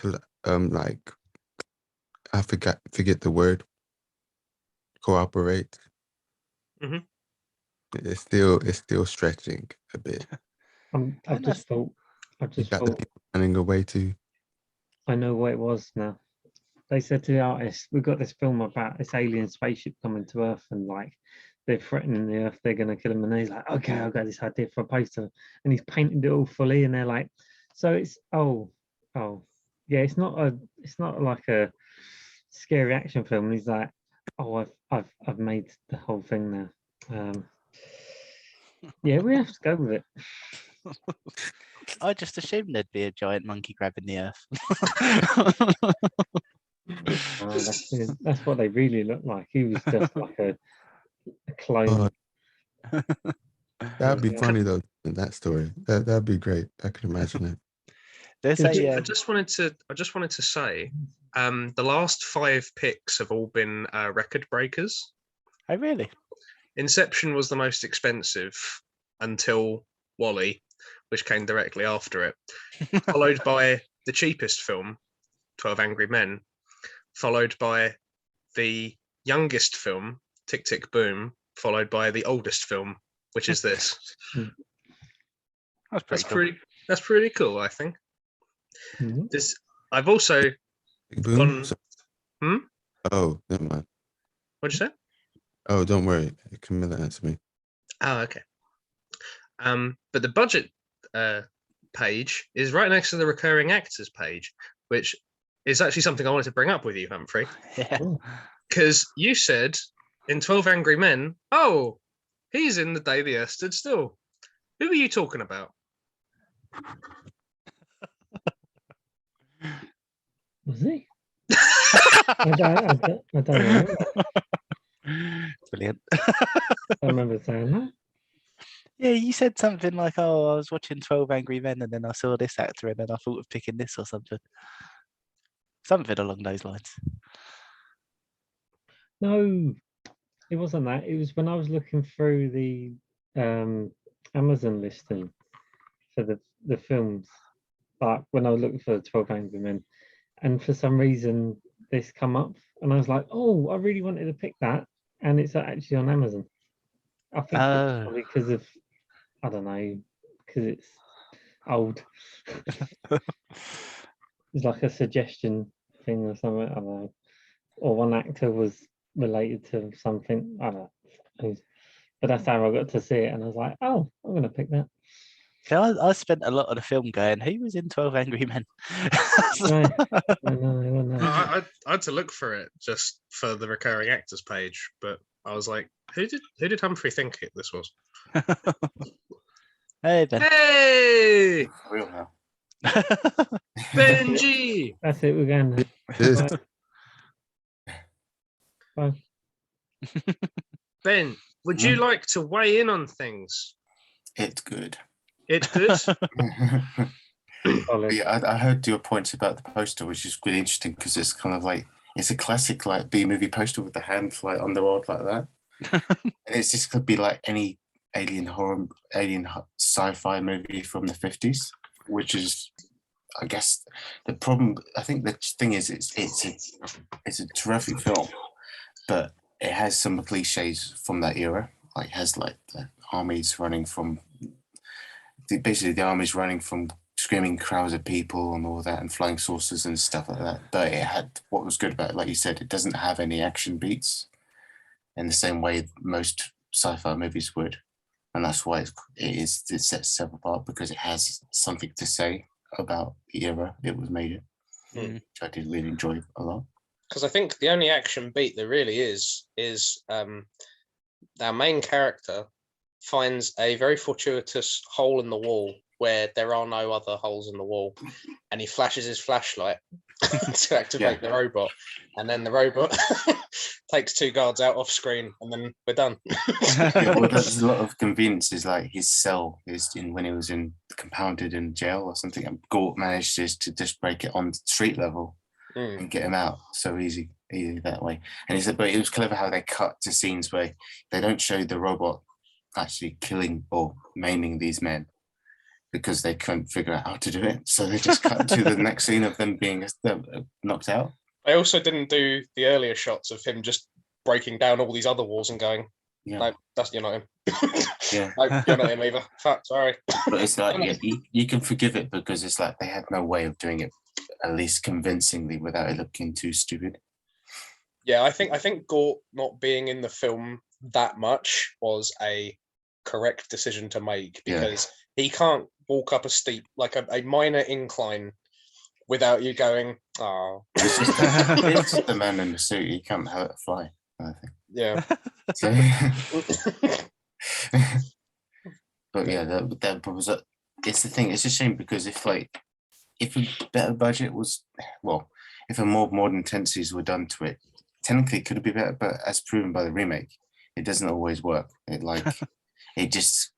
like I forget the word, cooperate. Mhm. It's still stretching a bit. I just You got the thought people running away too. I know what it was now. They said to the artist, "We've got this film about this alien spaceship coming to Earth, and like they're threatening the Earth, they're gonna kill him." And he's like, "Okay, I've got this idea for a poster," and he's painted it all fully. And they're like, "So it's yeah, it's not like a scary action film." And he's like, "Oh, I've made the whole thing now." Yeah, we have to go with it. I just assumed there'd be a giant monkey grabbing the earth. That's what they really look like. He was just like a clone. That'd be funny though. In that story, that'd be great. I can imagine it. There's I just wanted to say, the last 5 picks have all been record breakers. Oh really? Inception was the most expensive until Wall-E, which came directly after it, followed by the cheapest film, 12 Angry Men, followed by the youngest film, Tick Tick Boom, followed by the oldest film, which is this. That's pretty cool. That's pretty cool, I think. Mhm. This I've also Boom. gone. Oh, never mind. What'd you say? Oh, don't worry. Camilla answered me. Oh, okay. But the budget page is right next to the recurring actors page, which is actually something I wanted to bring up with you, Humphrey, Yeah. because you said in 12 Angry Men, oh, he's in The Day the Earth Stood Still. Who are you talking about? Was he? I don't remember. Brilliant. I remember saying that. Yeah, you said something like, "Oh, I was watching 12 Angry Men, and then I saw this actor, and then I thought of picking this or something." Something along those lines. No, it wasn't that. It was when I was looking through the Amazon listing for the films, like when I was looking for the 12 Angry Men, and for some reason this come up, and I was like, "Oh, I really wanted to pick that," and it's actually on Amazon. I think it's probably because of, I don't know, because it's old. It's like a suggestion thing or something. I don't know. Or one actor was related to something. I don't know. But that's how I got to see it, and I was like, "Oh, I'm going to pick that." So I spent a lot of the film going, "Who was in 12 Angry Men?" No. I had to look for it just for the recurring actors page, but I was like, who did Humphrey think this was? Hey Ben. Hey, Real now. Benji. That's it. We're going. This Fine. Ben, would you like to weigh in on things? It's good. It's good. Solid. Yeah, I heard your points about the poster, which is really interesting because it's kind of like it's a classic like B-movie poster with the hand like on the world like that. And it's just could be like any alien sci-fi movie from the 50s, which is, I guess, the problem. I think the thing is, it's a terrific film, but it has some cliches from that era. Like, it has like the armies running from, basically the armies running from screaming crowds of people and all that, and flying saucers and stuff like that. But it had, what was good about it, like you said, it doesn't have any action beats in the same way most sci-fi movies would, and that's why it sets itself apart, because it has something to say about the era it was made in, which I did really enjoy a lot. Because I think the only action beat there really is our main character finds a very fortuitous hole in the wall where there are no other holes in the wall, and he flashes his flashlight to activate the robot, and then the robot takes 2 guards out off screen, and then we're done. Well, there's a lot of conveniences, like his cell is in when he was compounded in jail or something, and Gort managed to just break it on street level and get him out so easy that way. And he said, but it was clever how they cut to scenes where they don't show the robot actually killing or maiming these men, because they couldn't figure out how to do it. So they just cut to the next scene of them being knocked out. I also didn't do the earlier shots of him just breaking down all these other walls and going, no, you're not him. No, you're not him either. Fuck, sorry. But it's like, you can forgive it, because it's like they had no way of doing it at least convincingly without it looking too stupid. Yeah, I think Gort not being in the film that much was a correct decision to make, because he can't walk up a steep, like a minor incline, without you going, oh. It's just the man in the suit. He can't hurt a fly, I think. Yeah. So, but yeah, that was it's the thing. It's a shame, because if a better budget was, well, if a more modern tendencies were done to it, technically it could be better. But as proven by the remake, it doesn't always work. It just,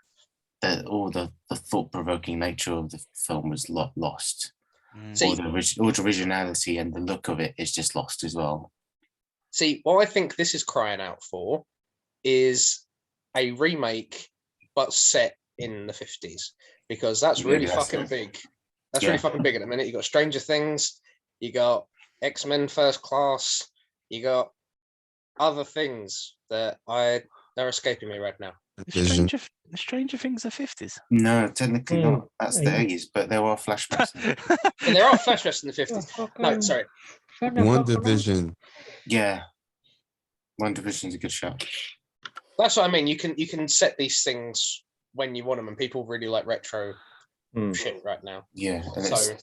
all the thought-provoking nature of the film was lost. All the originality and the look of it is just lost as well. See, what I think this is crying out for is a remake, but set in the 50s, because that's really fucking big. That's really fucking big at the minute. You got Stranger Things, you got X-Men First Class, you got other things that they're escaping me right now. Stranger Things are 50s. No, technically not. That's the 80s, but there are flashbacks. And there are flashbacks in the 50s. No, sorry. WandaVision. Yeah. WandaVision's a good show. That's what I mean. You can set these things when you want them, and people really like retro shit right now. Yeah, and so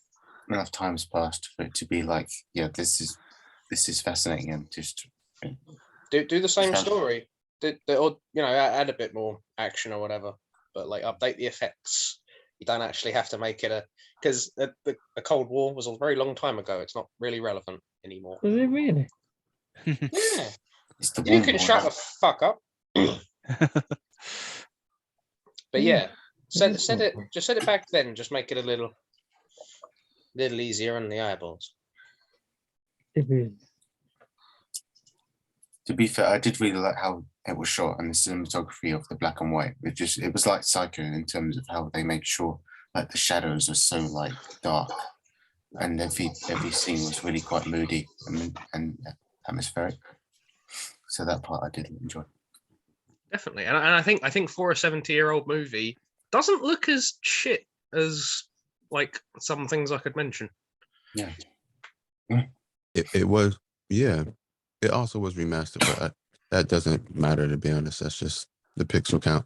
enough time's passed for it to be like, yeah, this is fascinating, and just do the same story. Or add a bit more action or whatever, but like update the effects. You don't actually have to make it because the Cold War was a very long time ago. It's not really relevant anymore. Was it really? Yeah. It's the You can shut the fuck up. But yeah, set it back then. Just make it a little easier on the eyeballs. It is. To be fair, I did really like how it was shot and the cinematography of the black and white. It was like Psycho in terms of how they make sure like the shadows are so like dark, and every scene was really quite moody and atmospheric. So that part I did enjoy. Definitely, and I think for a 70-year-old movie, doesn't look as shit as like some things I could mention. Yeah. It was, yeah. It also was remastered, but that doesn't matter, to be honest. That's just the pixel count.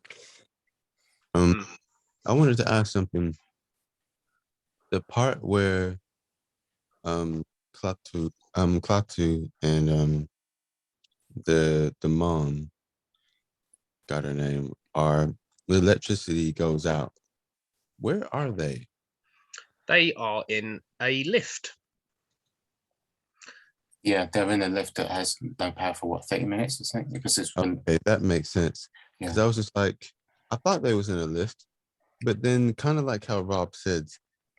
I wanted to ask something. The part where Klaatu and the mom, got her name, the electricity goes out. Where are they? They are in a lift. Yeah, they're in a lift that has no power for what, 30 minutes or something? Because it's when, Okay, that makes sense. Because Yeah. I was just like, I thought they was in a lift, but then kind of like how Rob said,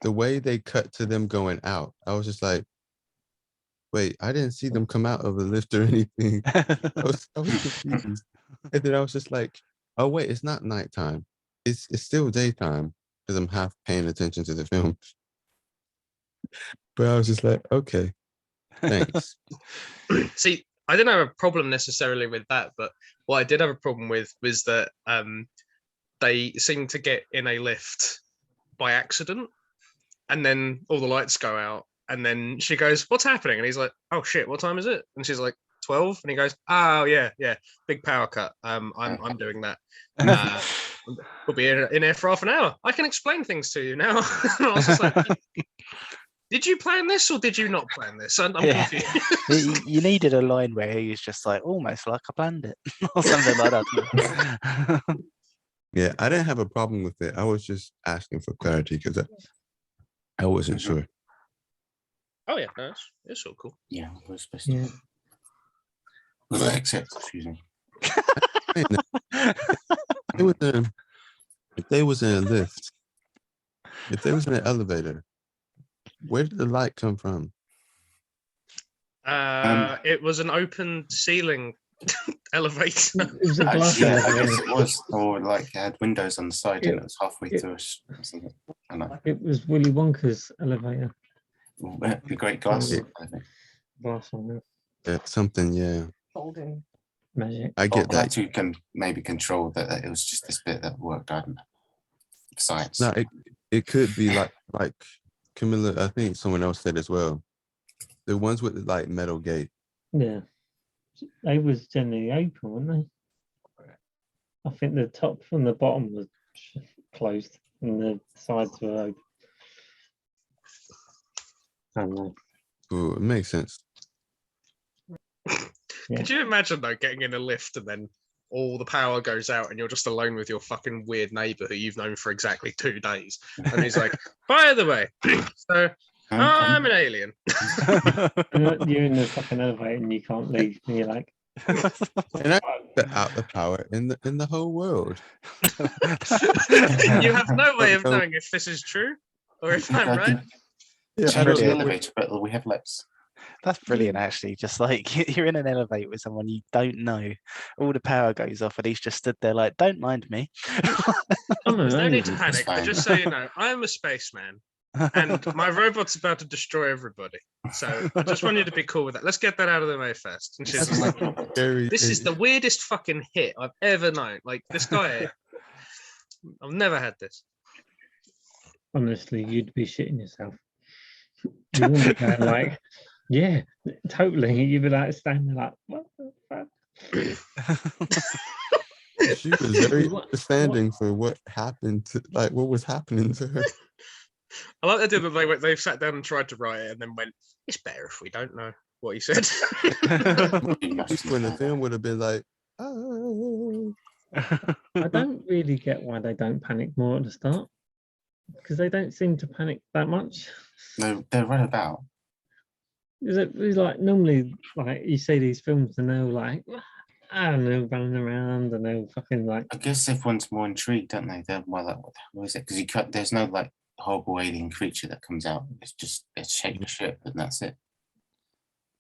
the way they cut to them going out, I was just like, wait, I didn't see them come out of the lift or anything. I was confused. And then I was just like, oh wait, it's not nighttime. It's still daytime because I'm half paying attention to the film. But I was just like, okay, thanks. See, I didn't have a problem necessarily with that, but what I did have a problem with was that they seemed to get in a lift by accident, and then all the lights go out, and then she goes, "What's happening?" And he's like, "Oh shit, what time is it?" And she's like, 12, and he goes, "Oh yeah, big power cut. I'm doing that. We'll be in here for half an hour. I can explain things to you now." And I was just like, did you plan this or did you not plan this? I'm confused. You needed a line where he was just like, almost like I planned it, or something like that. Yeah, I didn't have a problem with it. I was just asking for clarity because I wasn't sure. Oh yeah, no, it's all cool. yeah, we're supposed to. Yeah. Except, excuse me. If they was in a lift, if they was in an elevator, where did the light come from? It was an open ceiling elevator. It was a glass Yeah, I elevator. guess it was, or like it had windows on the side and Yeah. it was halfway Yeah. through or something. I know. It was Willy Wonka's elevator. The great glass, Yeah. I think. Glass on Something, yeah. it. Magic. I get that. That you can maybe control that it was just this bit that worked. I don't know. Science. No, it could be like Camilla, I think someone else said as well. The ones with the like metal gate. Yeah. They was generally open, weren't they? I think the top from the bottom was closed and the sides were open. I don't know. Ooh, it makes sense. Yeah. Could you imagine though getting in a lift and then all the power goes out and you're just alone with your fucking weird neighbor who you've known for exactly 2 days, and he's like, "By the way, so I'm an alien." And you're in the fucking elevator and you can't leave, and you're like, And I put out the power in the whole world. You have no way of knowing if this is true or if I'm right. Yeah, I Change don't the know. elevator, but we have lights. That's brilliant, actually. Just like you're in an elevator with someone you don't know, all the power goes off, and he's just stood there like, "Don't mind me." I'm There's an no need to alien. panic, but fine. just so you know, I'm a spaceman and my robot's about to destroy everybody. So I just want you to be cool with that. Let's get that out of the way first. And she's just like, Very- "This is the weirdest fucking hit I've ever known. Like, this guy, I've never had this." Honestly, you'd be shitting yourself. You wouldn't be going like, yeah, totally. You'd be like standing there like, what the fuck? She was very What- understanding for what happened to what was happening to her. I like the idea that they've sat down and tried to write it and then went, "It's better if we don't know what he said." When the film would have been like, oh. I don't really get why they don't panic more at the start, because they don't seem to panic that much. No, they're run about. It's like normally, like you see these films and they're all like, I don't know, running around and they're fucking like, I guess everyone's more intrigued, don't they? They're more like, what is it? Because there's no like horrible alien creature that comes out. It's just it's shaped the ship and that's it.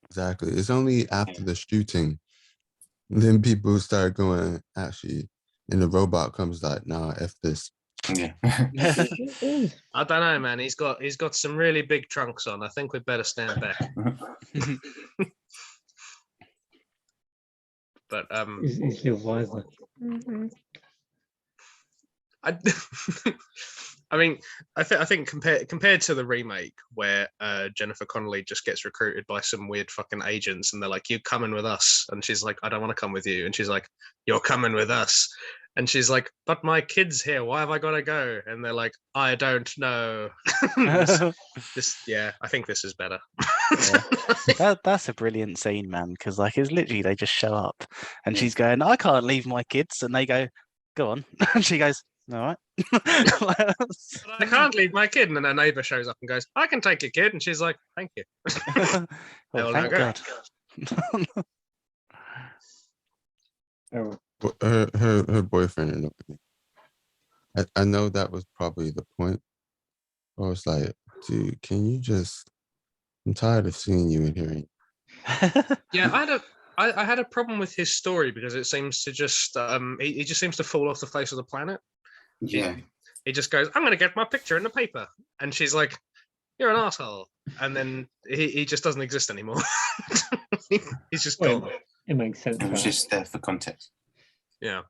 Exactly. It's only after the shooting, then people start going, actually, and the robot comes like, nah, F this. Yeah. I don't know, man. He's got some really big trunks on. I think we'd better stand back. But he's still wiser. I mean, I think compared to the remake where Jennifer Connelly just gets recruited by some weird fucking agents and they're like, "You coming with us?" And she's like, "I don't want to come with you." And she's like, "You're coming with us." And she's like, "But my kid's here. Why have I got to go?" And they're like, "I don't know." I think this is better. That's a brilliant scene, man. Because like it's literally they just show up, and she's going, "I can't leave my kids," and they go, "Go on," and she goes, All right. But I can't leave my kid. And then her neighbor shows up and goes, I can take your kid. And she's like, thank you. They Well, all thank go. God. Oh, Her boyfriend and everything. I know that was probably the point. I was like, dude, can you just? I'm tired of seeing you and hearing. Yeah, I had a problem with his story because it seems to just he just seems to fall off the face of the planet. Yeah. He just goes, I'm gonna get my picture in the paper. And she's like, you're an asshole. And then he just doesn't exist anymore. He's just well, gone. it makes sense. It was right? just there for context. Yeah.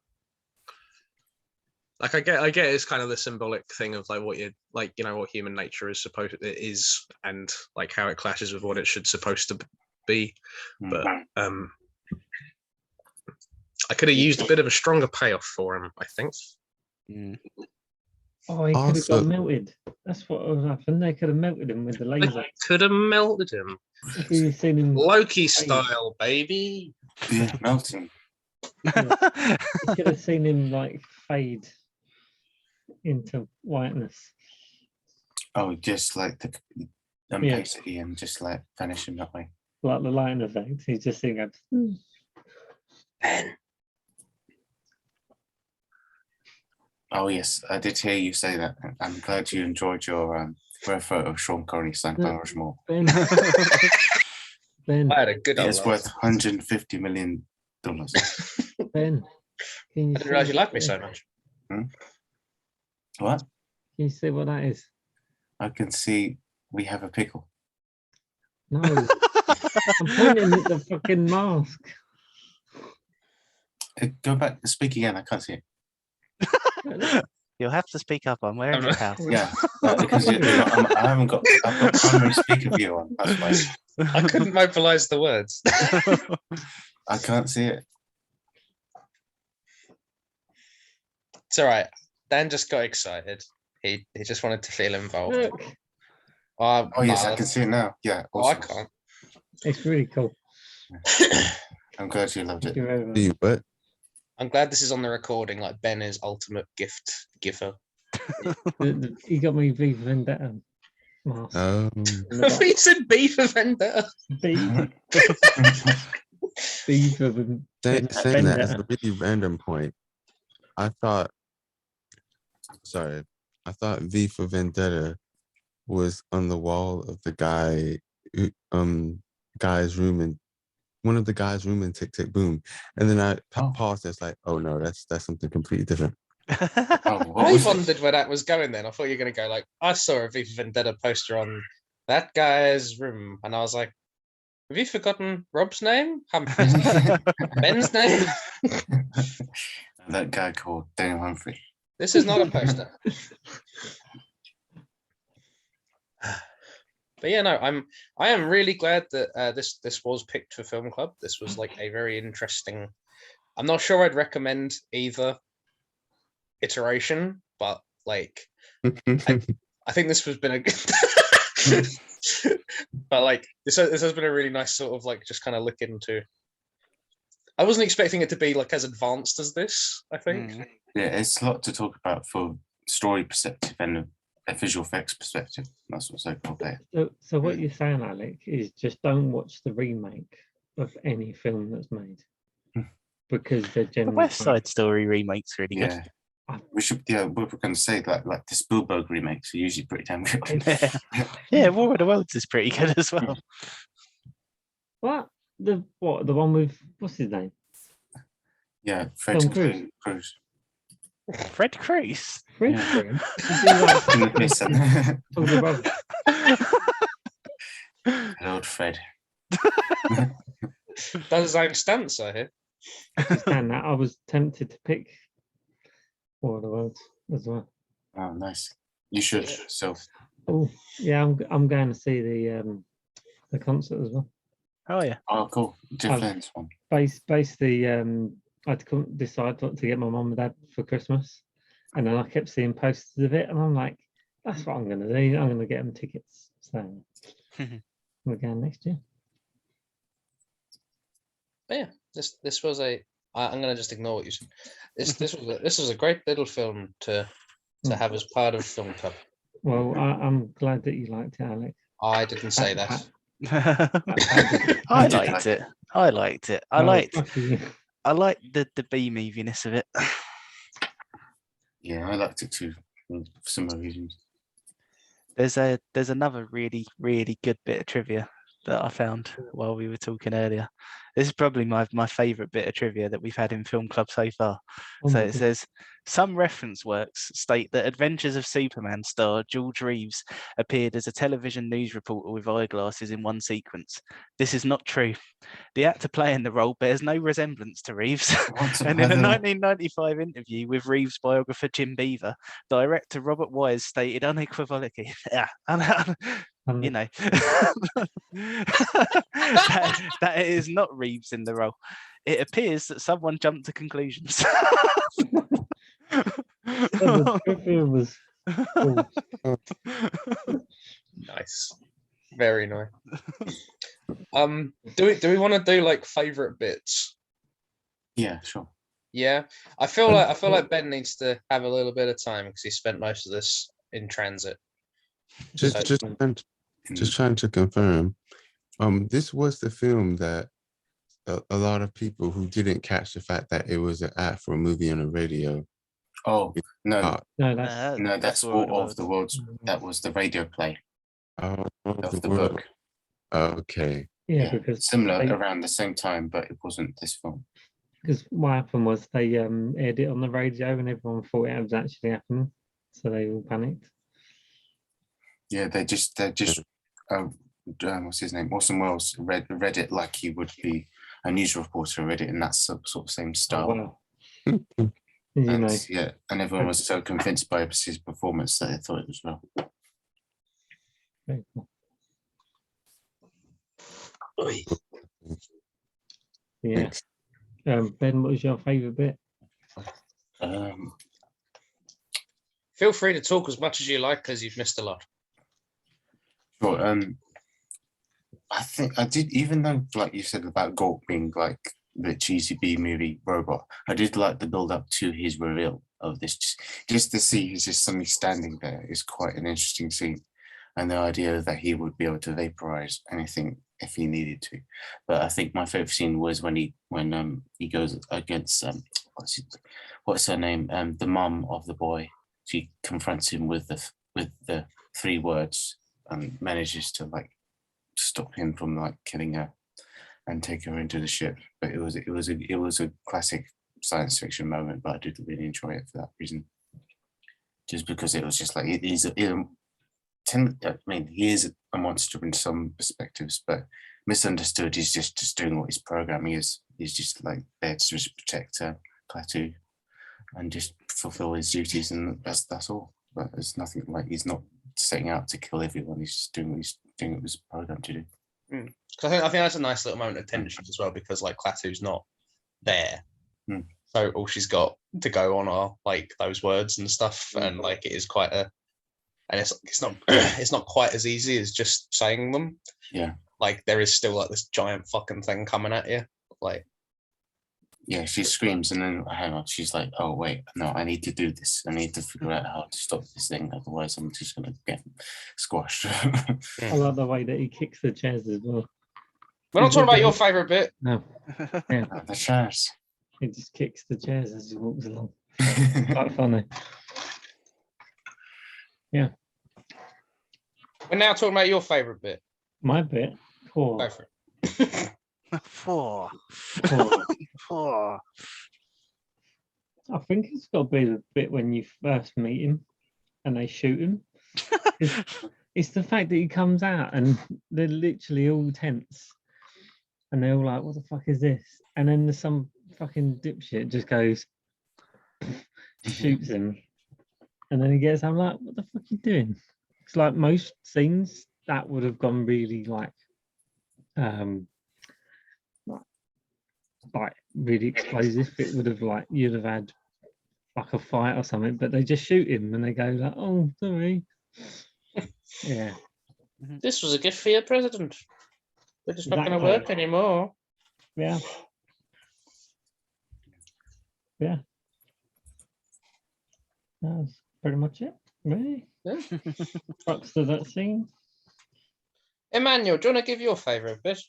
Like I get it's kind of the symbolic thing of like what you like, you know, what human nature is supposed it is and like how it clashes with what it should supposed to be. But I could have used a bit of a stronger payoff for him, I think. Mm. Oh, he could have Also- got melted. That's what would happen. They could have melted him with the laser. I could have melted him. If you seen him, Loki style, baby. Yeah, melting. you could have seen him like fade into whiteness. Oh, just like the Yeah. basically, and just like vanish in that way. Like the light effect. He's just seeing it. Oh yes, I did hear you say that. I'm glad you enjoyed your rare photo of Sean Connery signed by Rushmore. Ben, Ben, I had a good old It's laugh. worth $150 million. Ben. Can you I didn't realize see you liked me what so that much. What? is? Can you see what that is? I can see we have a pickle. No, I'm pointing at the fucking mask. Go back, speak again. I can't see it. You'll have to speak up. I'm wearing a house. Yeah, because I haven't got. I've got primary speaker view on. That's why I couldn't mobilize the words. I can't see it. It's all right. Dan just got excited. He just wanted to feel involved. Look, Oh yes, I can see it now. Yeah, Oh, I awesome. can't. it's really cool. I'm glad you loved Thank it. you very Do much. you what? I'm glad this is on the recording. Like Ben is ultimate gift giver. He got me V for Vendetta mask. Um, in the I thought you said B for Vendetta. V for saying that as Vendetta. a really random point, I thought V for Vendetta was on the wall of the guy's room in one of the guys' room in Tick Tick Boom, and then I paused. It's like, oh no, that's something completely different. Oh, what I was it? wondered where that was going then. I thought you were going to go like, I saw a V for Vendetta poster on that guy's room. And I was like, have you forgotten Rob's name? Humphrey's name? Ben's name? That guy called Daniel Humphrey. This is not a poster. But yeah, no, I am really glad that this was picked for Film Club. This was like a very interesting. I'm not sure I'd recommend either iteration, but like I think this has been a good. But like this has been a really nice sort of like just kind of look into. I wasn't expecting it to be like as advanced as this. I think. Yeah, it's a lot to talk about for story perspective and a visual effects perspective. That's what's so cool there. So what you're saying, Alec, is just don't watch the remake of any film that's made because they're The generally West Side Story remake's really good. Yeah. We should, we were going to say like the Spielberg remakes are usually pretty damn good. Yeah, War of the Worlds is pretty good as well. What the one with what's his name? Yeah, Fred Tom Cruise. Cruz. Fred Cruz. Fred Yeah. Cruz? Is he like In the Mason. older brother? Old Fred. Does his own stunts, I hear. Understand that I was tempted to pick War of the Worlds as well. Oh, nice. You should. So Oh yeah, I'm going to see the concert as well. Oh yeah. oh, cool. Different one. Basically, I had to decide what to get my mum and dad for Christmas, and then I kept seeing posters of it, and I'm like, that's what I'm going to do. I'm going to get them tickets. So we're going next year. But yeah, this was a. I'm gonna just ignore what you said. This was a great little film to have as part of film club. Well, I'm glad that you liked it, Alex. I didn't say that. I liked it. I liked it. I Oh, liked fuck you. the B moviness of it. Yeah, I liked it too for similar reasons. There's another really, really good bit of trivia that I found while we were talking earlier. This is probably my favourite bit of trivia that we've had in Film Club so far. Oh So my it God. says, some reference works state that Adventures of Superman star George Reeves appeared as a television news reporter with eyeglasses in one sequence. This is not true. The actor playing the role bears no resemblance to Reeves. What And in a other- 1995 interview with Reeves biographer Jim Beaver, director Robert Wise stated unequivocally, you know, that it is not Reeves in the role. It appears that someone jumped to conclusions. The trivia was cool. Nice, very nice. Do we want to do like favorite bits? Yeah, sure. Yeah, I feel like Ben needs to have a little bit of time because he spent most of this in transit. Just trying to confirm. This was the film that a lot of people who didn't catch the fact that it was an ad for a movie on the radio. Oh no, No, that's no, that's War War of the Worlds. Mm. That was the radio play Of of the book. Okay. yeah, because similar they- around the same time, but it wasn't this film. because what happened was they aired it on the radio and everyone thought it was actually happening, so they all panicked. Yeah, they just what's his name? Orson Welles read it like he would be a news reporter read it in that sort of same Oh, style. wow. You know, Yeah, and everyone was so convinced by his performance that they thought it was real. very cool. Yeah. Thanks. Ben, what was your favourite bit? Feel free to talk as much as you like because you've missed a lot. Sure. I think I did, even though, like you said about Gork being like the cheesy B movie robot, I did like the build up to his reveal of this. Just to see he's just suddenly standing there is quite an interesting scene, and the idea that he would be able to vaporize anything if he needed to. But I think my favorite scene was when he goes against what's her name, the mum of the boy. She confronts him with the 3 words and manages to like stop him from like killing her and take her into the ship. But it was a classic science fiction moment, but I did really enjoy it for that reason. Just because it was just like he is a monster in some perspectives, but misunderstood. He's just doing what his programming is. He's just like there to just protect Klaatu and just fulfill his duties, and that's all. But there's nothing like he's not setting out to kill everyone. He's just doing what was programmed to do. Because I think that's a nice little moment of tension as well, because like Klaatu's not there, so all she's got to go on are like those words and stuff, and like it is quite a, and it's not it's not quite as easy as just saying them. Yeah, like there is still like this giant fucking thing coming at you, like. Yeah, she screams and then hang on, she's like, oh wait, no, I need to do this. I need to figure out how to stop this thing, otherwise I'm just gonna get squashed. I like the way that he kicks the chairs as well. We're not talking about your favourite bit. No, yeah, The chairs. he just kicks the chairs as he walks along. Quite funny. Yeah, We're now talking about your favourite bit. my bit. Poor. Go for it. Four. Poor. I think it's got to be the bit when you first meet him and they shoot him. It's the fact that he comes out and they're literally all tense and they're all like, what the fuck is this? And then there's some fucking dipshit just goes, shoots him. And then he gets, I'm like, what the fuck are you doing? It's like most scenes that would have gone really like really explosive. It would have like, you'd have had like a fight or something, but they just shoot him and they go like, oh, sorry. Yeah. This was a gift for your president. But it's not going to Exactly. work anymore. Yeah. Yeah. That's pretty much it, really. Yeah. Crux to that scene. Emmanuel, do you want to give your favourite bit?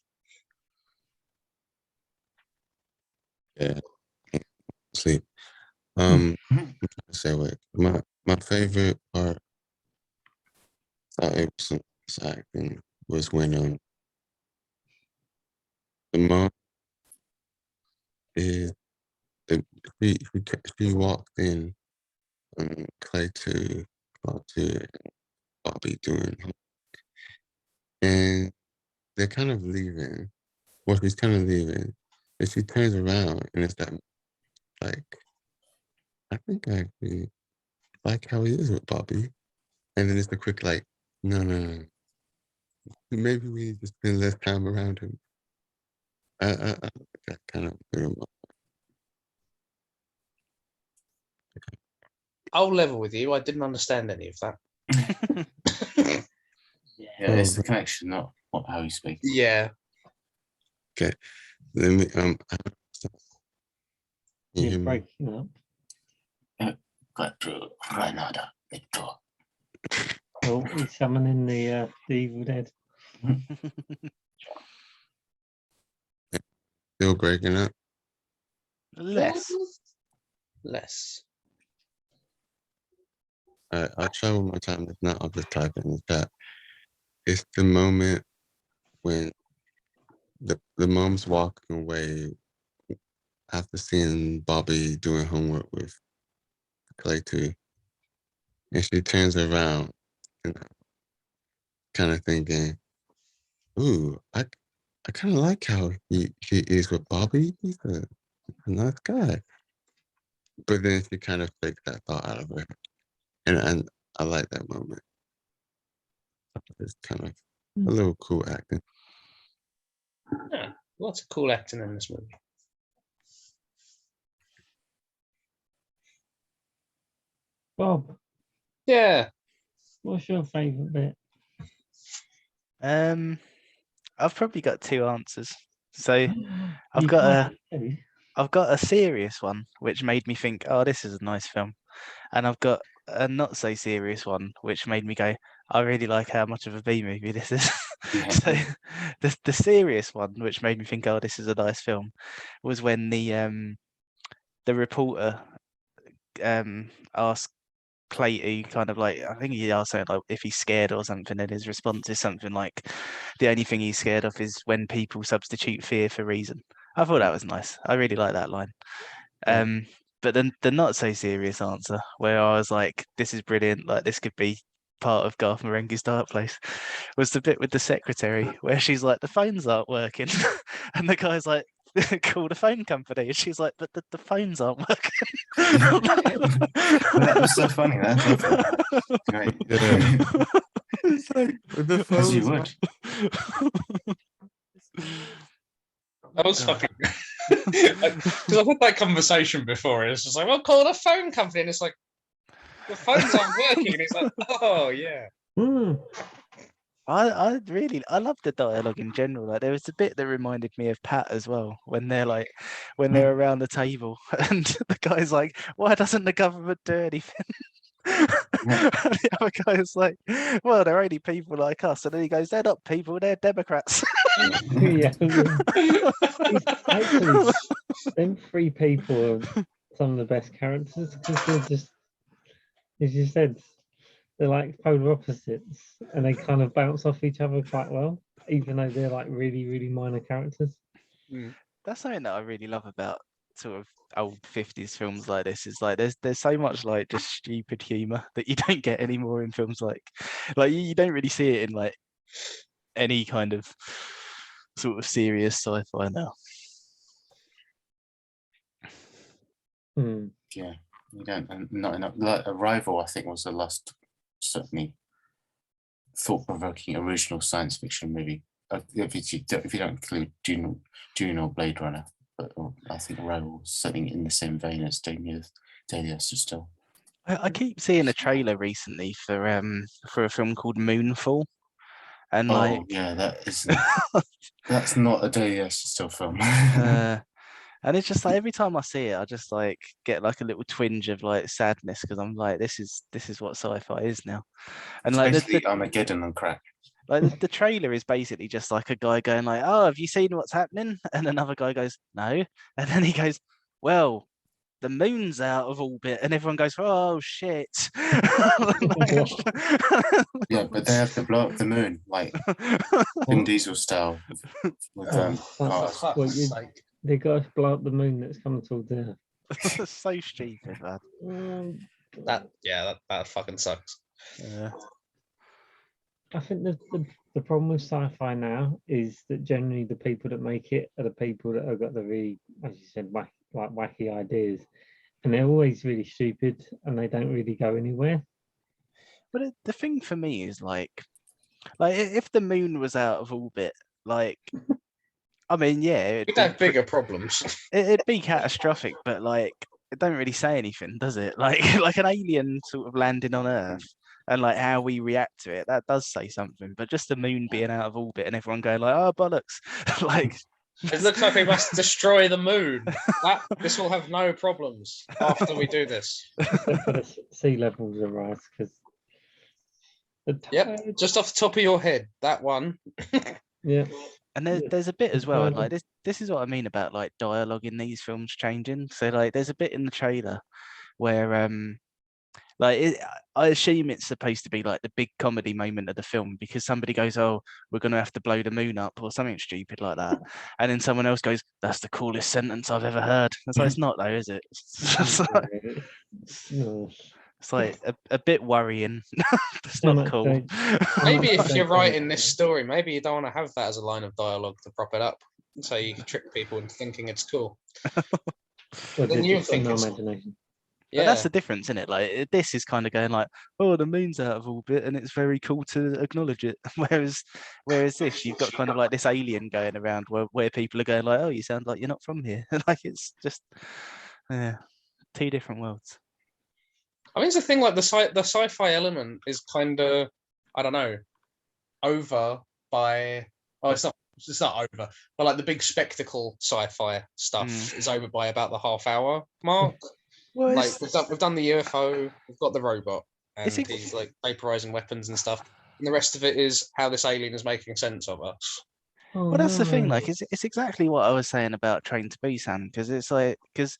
Yeah. Sleep. Say what my favorite part. It was some acting was when the mom is the she walked in Clay to Bobby doing and they're kind of leaving. Well, she's kind of leaving, and she turns around and it's that like I think I actually like how he is with Bobby, and then it's the quick like no. Maybe we need to spend less time around him. I like that kind of thing. I'll level with you. I didn't understand any of that. Yeah, it's the connection, not how you speak. Yeah. Okay, let me you hear You're me? breaking up. Got to Granada, Victor. Oh, he's summoning the Evil Dead. Still breaking up. Less. Less. I'll try one more time. If not, I'll just type it in the chat. It's the moment when the mom's walking away after seeing Bobby doing homework with Clay too, and she turns around and kind of thinking, "Ooh, I kind of like how he is with Bobby. He's a nice guy." But then she kind of takes that thought out of her, and I like that moment. It's kind of a little cool acting. Yeah, lots of cool acting in this movie. Bob, Yeah. what's your favourite bit? I've probably got two answers. So I've You got can't do. I've got a serious one, which made me think, oh, this is a nice film. And I've got a not so serious one, which made me go, I really like how much of a B movie this is. Yeah. So the serious one, which made me think, oh, this is a nice film, was when the reporter asked Clayton kind of like, I think he asked something like if he's scared or something, and his response is something like, the only thing he's scared of is when people substitute fear for reason. I thought that was nice. I really like that line. But then the not so serious answer, where I was like, this is brilliant, like this could be part of Garth Marenghi's Dark Place, was the bit with the secretary where she's like, the phones aren't working. And the guy's like, call the phone company. And she's like, but the phones aren't working. That was so funny. That's great. Yeah. It's like the As you phones. would. That was fucking because I've had that conversation before. It's just like, well, call the phone company, and it's like the phones aren't working, and it's like, oh yeah. I love the dialogue in general. Like there was a bit that reminded me of Pat as well, when they're they're around the table and the guy's like, why doesn't the government do anything? And the other guy's like, well, they're only people like us. And then he goes, they're not people, they're Democrats. Yeah. Actually, them three people are some of the best characters because they're just, as you said, they're like polar opposites and they kind of bounce off each other quite well, even though they're like really, really minor characters. That's something that I really love about sort of old 50s films like this, is like there's so much like just stupid humor that you don't get anymore in films like you don't really see it in like any kind of sort of serious sci-fi now. Yeah, you don't, and not enough. Like Arrival, I think, was the last certainly thought-provoking original science fiction movie. If you don't include Dune or Blade Runner, but I think Arrival was something in the same vein as Daily Still. I keep seeing a trailer recently for a film called Moonfall, and yeah, that isn't. That's not a Daily Still film. And it's just like every time I see it, I just like get like a little twinge of like sadness because I'm like, this is what sci-fi is now. And It's like basically Armageddon on crack. the trailer is basically just like a guy going like, "Oh, have you seen what's happening?" And another guy goes, "No," and then he goes, "Well, the moon's out of orbit," and everyone goes, "Oh shit!" Yeah, but they have to blow up the moon like Vin Diesel style. With cars. For Well, fuck's sake. they got to blow up the moon that's coming towards Earth. So stupid, man. That fucking sucks. Yeah. I think the problem with sci-fi now is that generally the people that make it are the people that have got the really, as you said, wacky ideas, and they're always really stupid and they don't really go anywhere. But the thing for me is like if the moon was out of orbit, like, I mean, yeah, We'd have bigger problems. it'd be catastrophic, but like, it don't really say anything, does it? Like, like an alien sort of landing on Earth and like how we react to it, that does say something. But just the moon being out of orbit and everyone going like, "Oh bollocks!" like, It looks like we must destroy the moon. This will have no problems after we do this. Except for the sea levels are rise because. Yep, just off the top of your head, that one. Yeah. And there's a bit as well, and like this is what I mean about like dialogue in these films changing. So like, there's a bit in the trailer where like I assume it's supposed to be like the big comedy moment of the film because somebody goes, "Oh, we're gonna have to blow the moon up," or something stupid like that, and then someone else goes, "That's the coolest sentence I've ever heard." It's like, it's not though, is it? It's like a bit worrying. It's not cool. Maybe if you're writing this story, maybe you don't want to have that as a line of dialogue to prop it up, so you can trick people into thinking it's cool. Then you think it's imagination. But that's the difference, isn't it? Like, this is kind of going like, "Oh, the moon's out of orbit, and it's very cool to acknowledge it." Whereas this, you've got kind of like this alien going around where people are going like, "Oh, you sound like you're not from here." Like, it's just, two different worlds. I mean, it's the thing, like the sci-fi element is kind of, I don't know, over by. Oh, it's not over, but like the big spectacle sci-fi stuff is over by about the half-hour mark. Well, like we've done the UFO, we've got the robot, and he's like vaporizing weapons and stuff. And the rest of it is how this alien is making sense of us. Well, that's the thing. Like, it's exactly what I was saying about Train to Busan, because it's like, because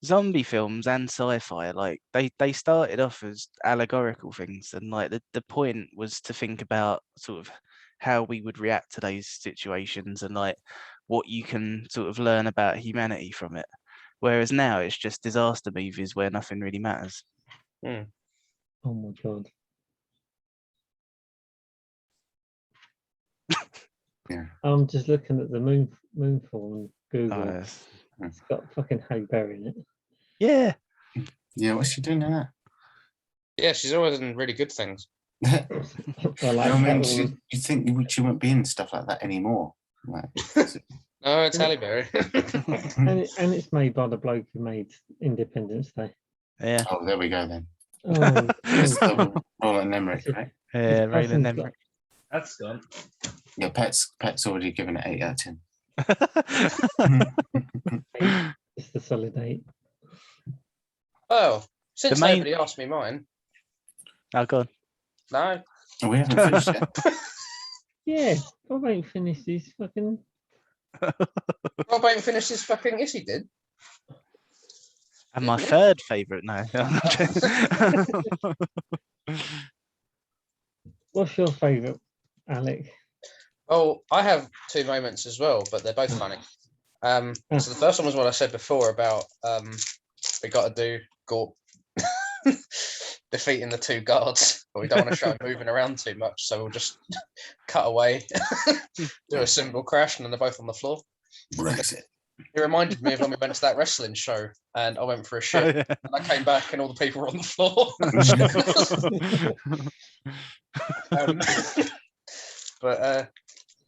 zombie films and sci-fi, like they started off as allegorical things, and like the point was to think about sort of how we would react to those situations and like what you can sort of learn about humanity from it. Whereas now it's just disaster movies where nothing really matters. Oh my god. Yeah. I'm just looking at the moonfall on Google. Yes. It's got fucking Halle Berry in it. Yeah. Yeah, what's she doing in that? Yeah, she's always in really good things. I like I mean, that one. you think she won't be in stuff like that anymore? Like, No, it's Halle Berry. and it's made by the bloke who made Independence Day. Yeah. oh, there we go then. Oh, It's the Roland Emmerich, right? Yeah, Roland Emmerich. That's gone. Yeah, Pet's already given it 8 out of 10. it's the solid 8. Oh, since main- nobody asked me mine. Oh, God. No. We haven't finished yet. Yeah, I ain't finished this fucking. Rob ain't finished his fucking. Yes, he did. And my third favourite now. What's your favourite, Alec? Oh, I have 2 moments as well, but they're both funny. So the first one was what I said before about we got to do Gorp defeating the 2 guards, but we don't want to show him moving around too much, so we'll just cut away, do a cymbal crash, and then they're both on the floor. Brexit. It reminded me of when we went to that wrestling show and I went for a shit, and I came back and all the people were on the floor. But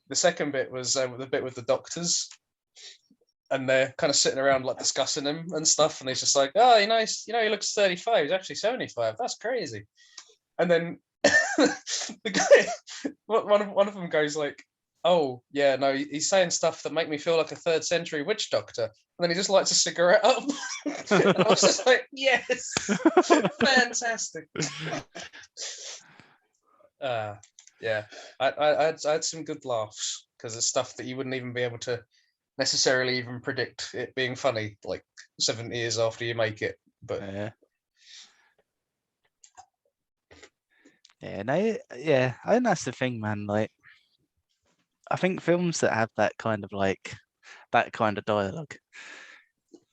the second bit was the bit with the doctors, and they're kind of sitting around like discussing him and stuff, and he's just like, "Oh, he looks 35. He's actually 75. That's crazy." And then the guy, one of them goes like, oh yeah, no, he's saying stuff that make me feel like a 3rd century witch doctor, and then he just lights a cigarette up. And I was just like, yes, fantastic. Yeah, I had some good laughs because it's stuff that you wouldn't even be able to necessarily even predict it being funny like 70 years after you make it. But yeah, I think that's the thing, man. Like, I think films that have that kind of dialogue,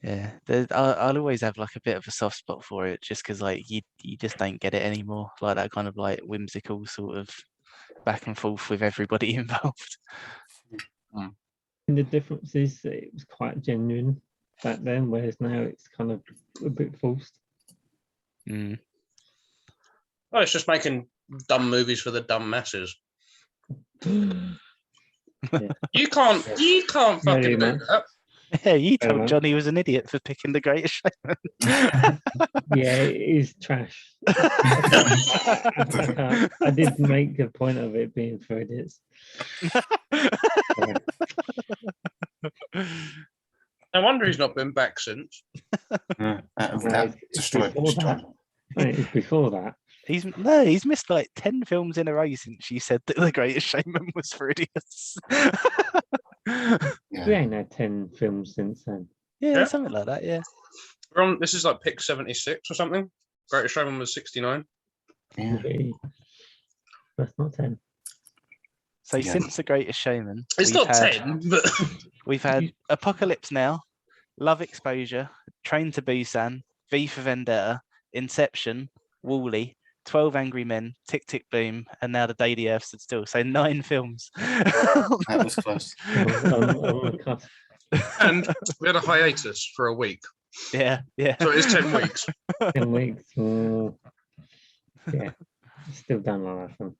yeah, I'll always have like a bit of a soft spot for it, just because like you just don't get it anymore, like that kind of like whimsical sort of back and forth with everybody involved. And the difference is that it was quite genuine back then, whereas now it's kind of a bit forced. Mm. oh, it's just making dumb movies for the dumb masses. You can't fucking Very do much. that. Yeah, you Fair told enough. Johnny was an idiot for picking The Greatest Showman. Yeah, it is trash. I did make a point of it being for idiots. No wonder he's not been back since. it's destroyed. before that. It was before that. He's missed like 10 films in a row since you said that The Greatest Showman was for idiots. We ain't had 10 films since then. Yeah, Yeah. something like that. Yeah. This is like pick 76 or something. Greatest Showman was 69. Yeah. That's not 10. So Yeah. since The Greatest Showman, It's not 10, but we've had Apocalypse Now, Love Exposure, Train to Busan, V for Vendetta, Inception, Wall-E, 12 Angry Men, Tick Tick Boom, and now The Day the Earth Stood Still. So 9 films. That was close. On the cusp. and we had a hiatus for a week. Yeah. So it is 10 weeks. 10 weeks. Yeah, still done like that.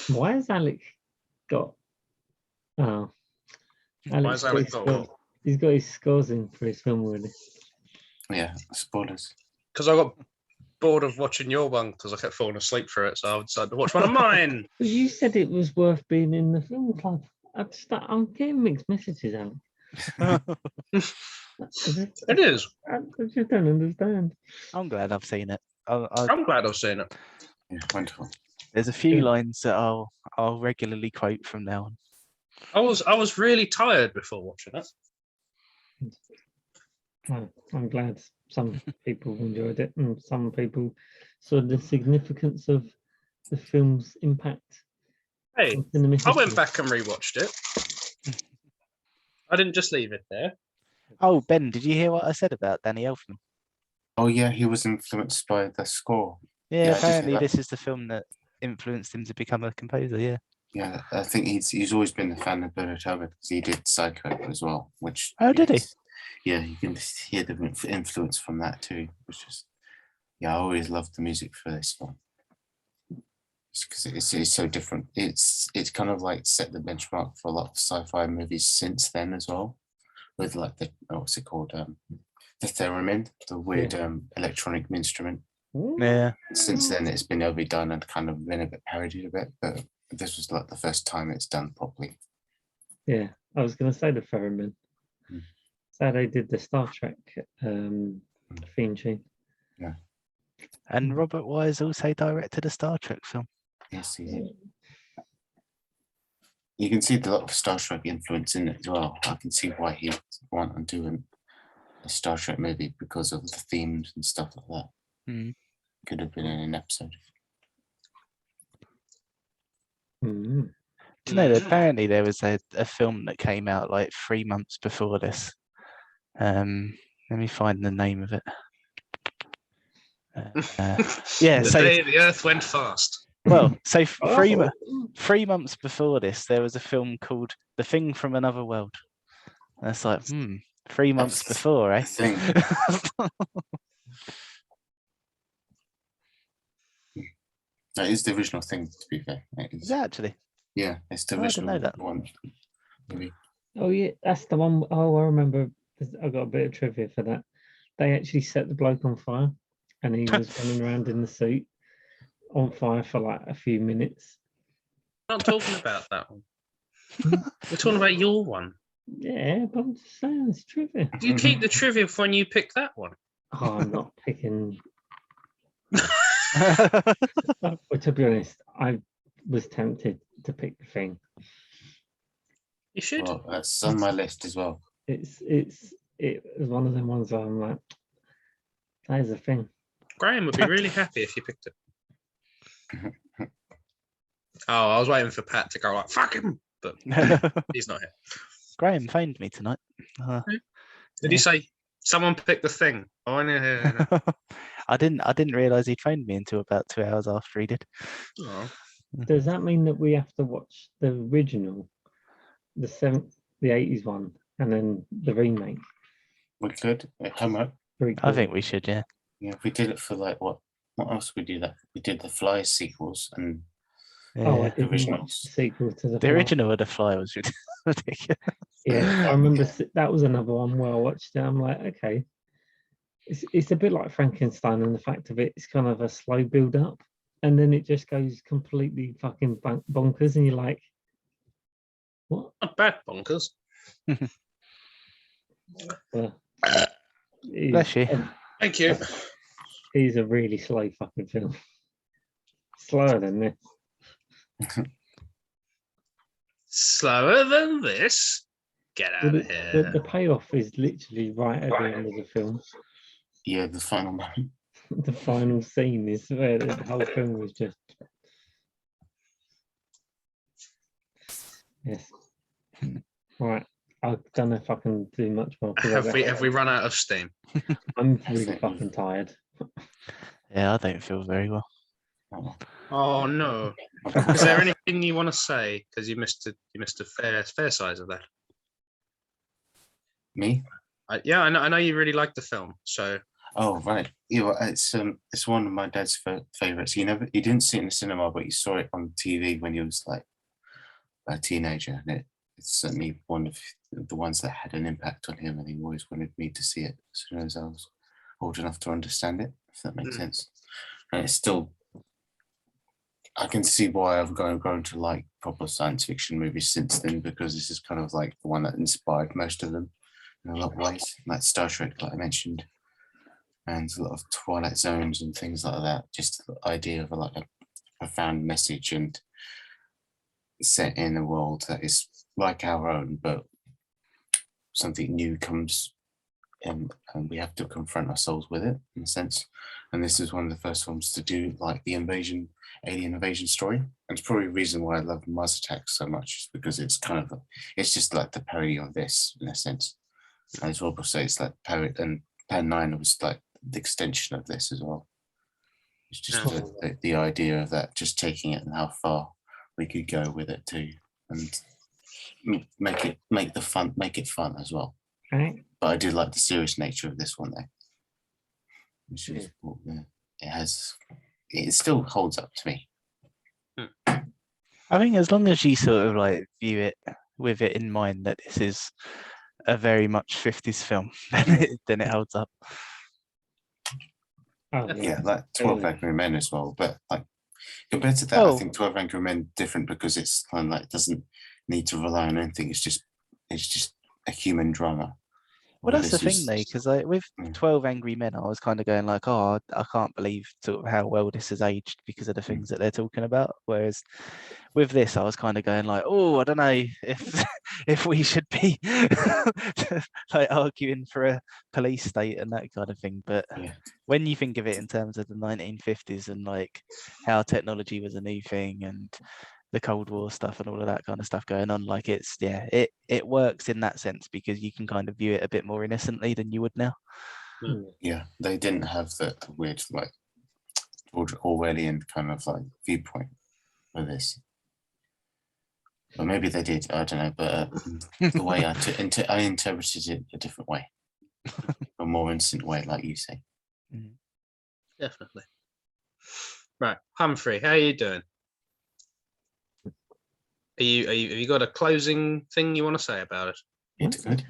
Why has Alec got? Oh, Why has Alec got what? He's got his scores in for his film already. Yeah, spoilers. Because I got bored of watching your one because I kept falling asleep for it, so I decided to watch one of mine. But you said it was worth being in the film club. I'm getting mixed messages out. It is. I just don't understand. I'm glad I've seen it. I'm glad I've seen it. Yeah, wonderful. There's a few Yeah. lines that I'll regularly quote from now on. I was really tired before watching it. Oh, I'm glad some people enjoyed it and some people saw the significance of the film's impact. Hey, on cinema I went history. back and rewatched it. I didn't just leave it there. Oh, Ben, did you hear what I said about Danny Elfman? Oh yeah, he was influenced by the score. Yeah, Yeah, I did hear apparently that. this is the film that influenced him to become a composer. Yeah. Yeah, I think he's always been a fan of Beethoven because he did Psycho as well, which. Oh, did he? Yeah, you can hear the influence from that too, which is. Yeah, I always loved the music for this one. Because it's so different. It's kind of like set the benchmark for a lot of sci-fi movies since then as well, with like what's it called, the theremin, the weird electronic instrument. Yeah. Since then, it's been overdone and kind of been a bit parodied a bit, but this was like the first time it's done properly. Yeah, I was going to say the theremin. Mm. So they did the Star Trek theme tune. Yeah. And Robert Wise also directed a Star Trek film. Yes, he did. You can see a lot of Star Trek influence in it as well. I can see why he wanted to do a Star Trek movie because of the themes and stuff like that. Mm. Could have been in an episode. Mm. Do you know that apparently there was a film that came out like 3 months before this? Let me find the name of it. Yeah, The so day the Earth went fast. well, so Oh. 3 months before this, there was a film called The Thing from Another World. And it's like, 3 months before, eh? I think. That is the original thing, to be fair. It Is is. it actually? Yeah, it's the Oh, I didn't original know that. one. Maybe. Oh yeah, that's the one. Oh, I remember. I got a bit of trivia for that. They actually set the bloke on fire, and he was running around in the suit on fire for like a few minutes, Not talking about that one. We're talking about your one. Yeah, but I'm just saying it's trivia. You keep the trivia for when you pick that one. Oh, I'm not picking. Well, to be honest, I was tempted to pick the thing. You should. Well, that's on my list as well. It was one of them ones where I'm like, that is a thing. Graham would be really happy if you picked it. Oh, I was waiting for Pat to go like, fuck him, but he's not here. Graham phoned me tonight. Did he say someone picked the thing? Oh, no. I didn't realise he'd phoned me until about 2 hours after he did. Oh. Does that mean that we have to watch the original, the 80s one, and then the remake? We could come up. Very I cool. think we should, yeah. Yeah, we did it for like what else we do that? We did the Fly sequels and Oh, I Yeah. didn't watch originals. the sequel to the The Fly. original of The Fly was ridiculous. Yeah, I remember that was another one where I watched it. I'm like, okay, it's a bit like Frankenstein, and the fact of it's kind of a slow build up, and then it just goes completely fucking bonkers, and you're like, what? Not bad, bonkers. Well, Bless you. Thank you. He's a really slow fucking film. Slower than this. Slower than this. Get out Well, of here. the payoff is literally right at the end of the film. Yeah, the final moment. The final scene is where the whole film was just. Yes. Right. I don't know if I can do much more. 'cause Have we run out of steam? I'm I really think fucking tired. Yeah, I don't feel very well. Oh, Oh no. Is there anything you want to say? Because you missed a fair size of that. me? Yeah, I know you really liked the film. So Oh right. Yeah, well, it's one of my dad's favorites. He didn't see it in the cinema, but he saw it on TV when he was like a teenager, and it's certainly one of the ones that had an impact on him, and he always wanted me to see it as soon as I was old enough to understand it, if that makes sense. And it's still, I can see why I've grown to like proper science fiction movies since then, because this is kind of like the one that inspired most of them in a lot of ways, like Star Trek, like I mentioned, and a lot of Twilight Zones and things like that. Just the idea of like a profound message and set in a world that is like our own, but something new comes in, and we have to confront ourselves with it in a sense. And this is one of the first films to do like the alien invasion story. And it's probably the reason why I love Mars Attacks so much, is because it's kind of it's just like the parody of this in a sense. And as well, so it's like parody, and Pan 9 was like the extension of this as well. It's just the idea of that, just taking it and how far we could go with it too, and make it fun as well. Right? But I do like the serious nature of this one though. Which is, it still holds up to me. I think as long as you sort of like view it with it in mind that this is a very much 50s film, then it holds up. Oh, Yeah, like 12 Angry Men as well. But like compared to that, I think 12 Angry Men different because it's kind of like doesn't need to rely on anything. It's just a human drama. Well, that's the This thing though, is- because like with 12 Angry Men, I was kind of going like, oh, I can't believe sort of how well this has aged because of the things that they're talking about. Whereas with this, I was kind of going like, oh, I don't know if if we should be like arguing for a police state and that kind of thing. But Yeah. when you think of it in terms of the 1950s and like how technology was a new thing and the Cold War stuff and all of that kind of stuff going on, like it works in that sense because you can kind of view it a bit more innocently than you would now. Yeah, they didn't have the weird like George Orwellian kind of like viewpoint for this. Or maybe they did, I don't know, but the way I interpreted it a different way, a more instant way, like you say. definitely. Right, Humphrey, how are you doing? Have you got a closing thing you want to say about it? It's good.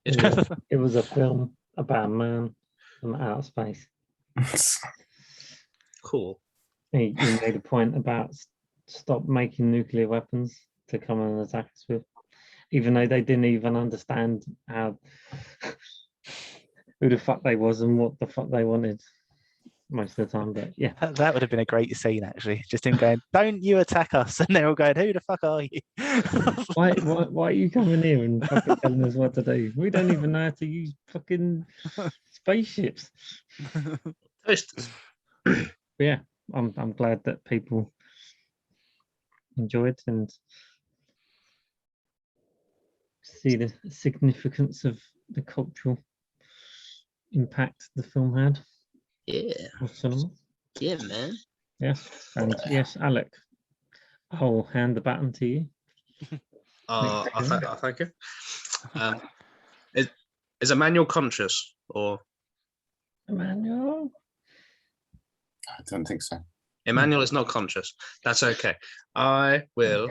It was a film about a man from outer space. Cool. He made a point about stop making nuclear weapons to come and attack us with, even though they didn't even understand how who the fuck they was and what the fuck they wanted most of the time. But yeah, That would have been a great scene, actually. Just him going, "Don't you attack us!" And they're all going, "Who the fuck are you?" why are you coming here and fucking telling us what to do? We don't even know how to use fucking spaceships. Toasters. But yeah, I'm glad that people enjoyed and see the significance of the cultural impact the film had Yeah. on cinema. Yeah, man. Yes, and yes, Alec, I'll hand the baton to you. I thank you. Is Emmanuel conscious or Emmanuel. I don't think so. Emmanuel is not conscious? That's okay. I will.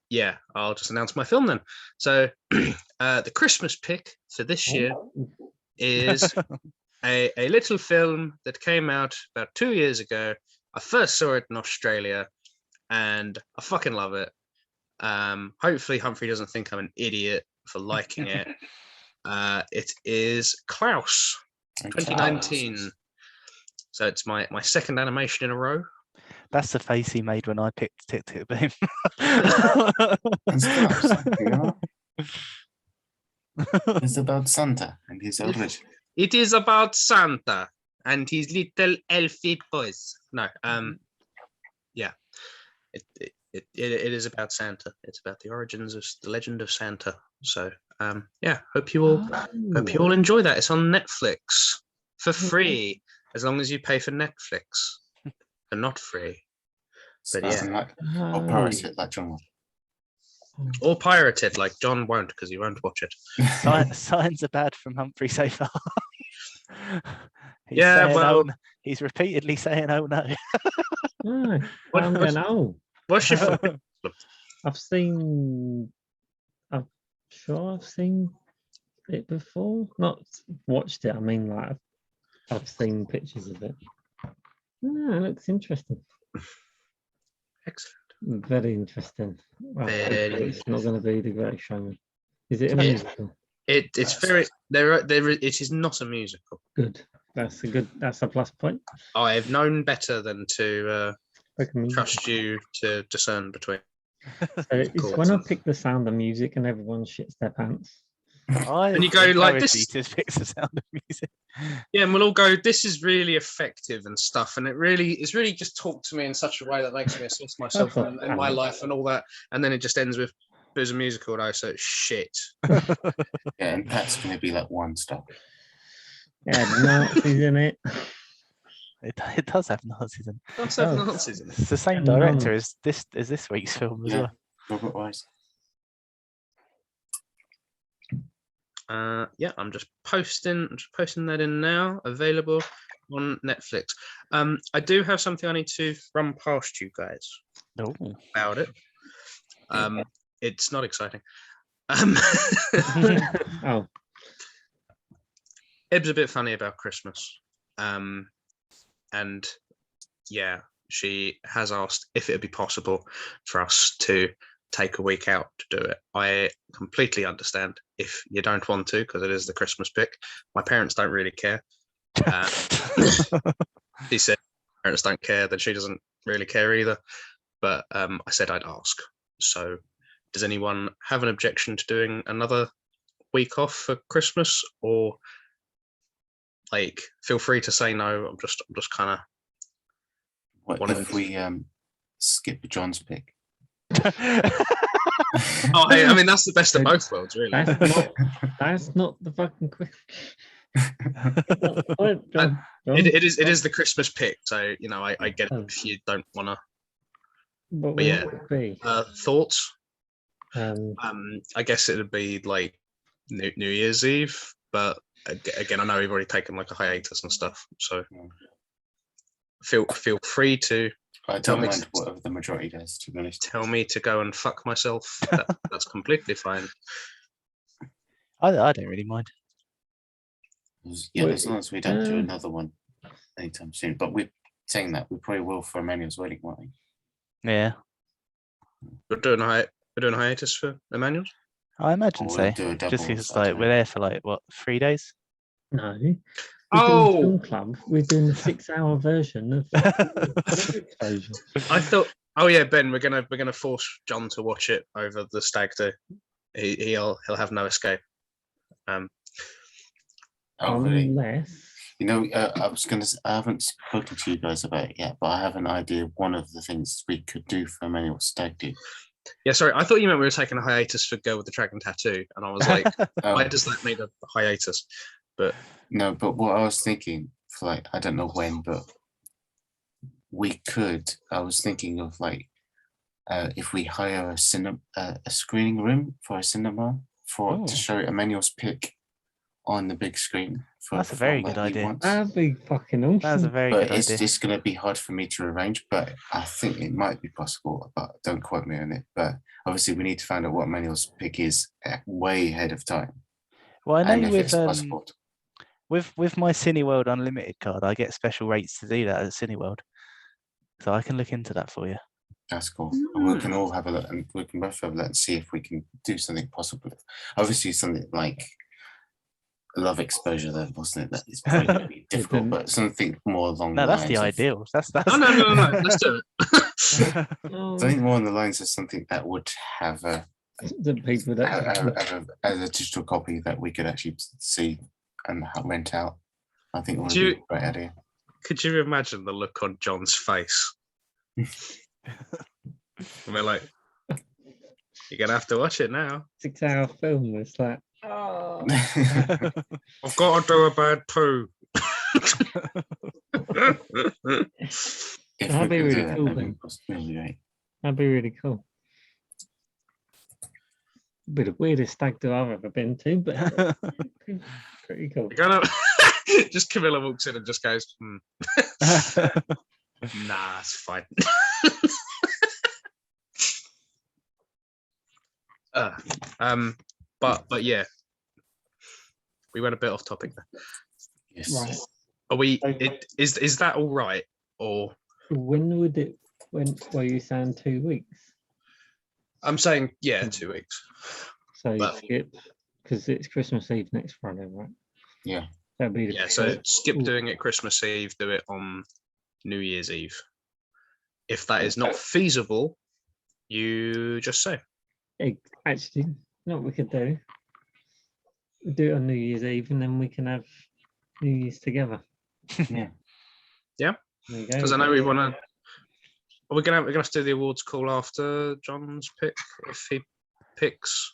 Yeah, I'll just announce my film then. So, the Christmas pick for this year is a little film that came out about 2 years ago. I first saw it in Australia, and I fucking love it. Hopefully, Humphrey doesn't think I'm an idiot for liking it. It is Klaus, 2019. So it's my second animation in a row. That's the face he made when I picked Tick Tick Boom. It's Klaus. It's about Santa and his old rich. It is about Santa and his little elfie boys. No, yeah, it is about Santa. It's about the origins of the legend of Santa. So, yeah, hope you all enjoy that. It's on Netflix for free, as long as you pay for Netflix. And not free. But yeah. Or pirate it like John. Or pirated like John won't, because he won't watch it. Signs are bad from Humphrey so far. Yeah, saying, well- he's repeatedly saying, "Oh no." What's your film? I'm sure I've seen it before. Not watched it. I mean, like I've seen pictures of it. It looks interesting. Excellent. Very interesting. Well, Very it's not going to be The Great Showman. Is it a Yeah. musical? It's very it is not a musical. Good. That's a plus point. I've known better than to Like a musical. trust you to discern between. So it's when I pick The Sound of Music and everyone shits their pants. And you go like encourage this- you to fix the Sound of Music. Yeah, and we'll all go, this is really effective and stuff, and it's really just talked to me in such a way that makes me assess myself That's and my life and all that, and then it just ends with there's a musical and I say shit. Yeah, and Pat's going to be like 1 star. Yeah, Nazis in it. It does have Nazis in it. That's seven Nazis in it. It's the same director as this week's film as Yeah. well. Robert Wise. Yeah, I'm just posting that in now, available on Netflix. I do have something I need to run past you guys Oh. about it. It's not exciting. Oh, Eb's a bit funny about Christmas. And yeah, she has asked if it would be possible for us to take a week out to do it. I completely understand if you don't want to, because it is the Christmas pick. My parents don't really care. She said parents don't care, then she doesn't really care either. But I said I'd ask. So does anyone have an objection to doing another week off for Christmas, or like feel free to say no? I'm just kind of What One of if them. we skip John's pick? Oh, I mean that's the best of both worlds, really. that's not the fucking quick. It is the Christmas pick, so you know I get it if you don't want to. But yeah. would it be? Thoughts? Um, I guess it would be like New Year's Eve, but again, I know we've already taken like a hiatus and stuff, so feel free to I Tell don't me- mind whatever the majority does, to be honest. tell me to go and fuck myself. That's completely fine. I don't really mind. Yeah, Well, as long as we don't do uh, another one anytime soon. But we're saying that we probably will for Emmanuel's wedding, won't we? Yeah, We're doing a hiatus for Emmanuel. I imagine Or so. we'll do a Just double, because I like don't we're know. there for like what 3 days? No. We're Oh! doing film club. We're doing the 6-hour version of exposure. I thought. Oh yeah, Ben, we're gonna force John to watch it over the stag do. He'll have no escape. Oh, really? Unless You know, I haven't spoken to you guys about it yet, but I have an idea of one of the things we could do for Emmanuel Stag Do. Yeah, sorry. I thought you meant we were taking a hiatus for Girl with the Dragon Tattoo, and I was like, Oh, why does that mean a hiatus? But no, but what I was thinking, for like, I don't know when, but I was thinking of like, if we hire a screening room for a cinema Oh. to show Emmanuel's pick on the big screen. For That's a film very that good he idea. wants. that'd be fucking awesome. That's a very But good it's idea. just going to be hard for me to arrange, but I think it might be possible, but don't quote me on it. But obviously we need to find out what Manuel's pick is way ahead of time. Well, I And know if with it's possible. with my Cineworld Unlimited card, I get special rates to do that at Cineworld, so I can look into that for you. That's cool. And we can all have a look, and we can both have a look and see if we can do something possible. Obviously something like Love Exposure there, wasn't it? That is probably going to be difficult, but something more along No, the that's lines the of, ideal. That's oh, no. Let's do it. Oh, something more on the lines of something that would have the people that as a digital copy that we could actually see and rent out. I think it would Do be you- a great idea. Could you imagine the look on John's face? And we're like, you're gonna have to watch it now. 6-hour film was like, oh, I've got to do a bad poo. If That'd we be could do really that, cool that'd be then. really great. that'd be really cool. Be the weirdest stag do I've ever been to, but pretty cool. You're gonna just Camilla walks in and just goes, nah, it's fine. But yeah, we went a bit off topic there. Yes. Right. Are we? Okay. Is that all right? Or When would it? When were you saying 2 weeks? I'm saying, yeah, 2 weeks. So you But- skip because it's Christmas Eve next Friday, right? Yeah. That'd be the Yeah, so first- skip Ooh. doing it Christmas Eve, do it on New Year's Eve. If that is not feasible, you just say. Actually, you know what we could do? We do it on New Year's Eve, and then we can have New Year's together. Yeah. There you go. Because I know we want to. We're gonna have to do the awards call after John's pick if he picks.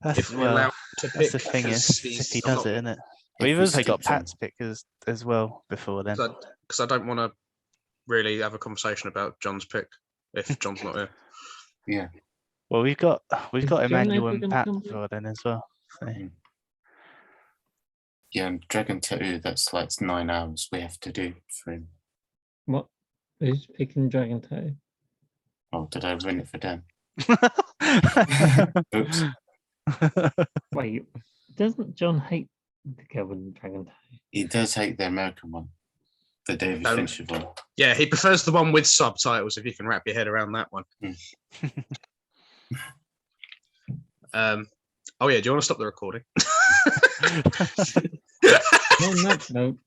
That's If we're well, allowed to pick. that's the thing is, 'cause if he's- he I'm does not- it, isn't it? If We've we also got skip them- Pat's pick as well before then. Because I don't want to really have a conversation about John's pick if John's not here. Yeah. Well, we've got Is John Emmanuel ever and gonna Pat come? before then as well. So. Yeah, and Dragon Tattoo, that's like 9 hours we have to do for him. What? Who's picking Dragon Tattoo? Oh, did I ruin it for Dan? Oops. Wait, doesn't John hate the girl with the Dragon Tattoo? He does hate the American one, the David Um, Fincher one. Yeah, he prefers the one with subtitles. If you can wrap your head around that one. Oh yeah, do you want to stop the recording? On that note,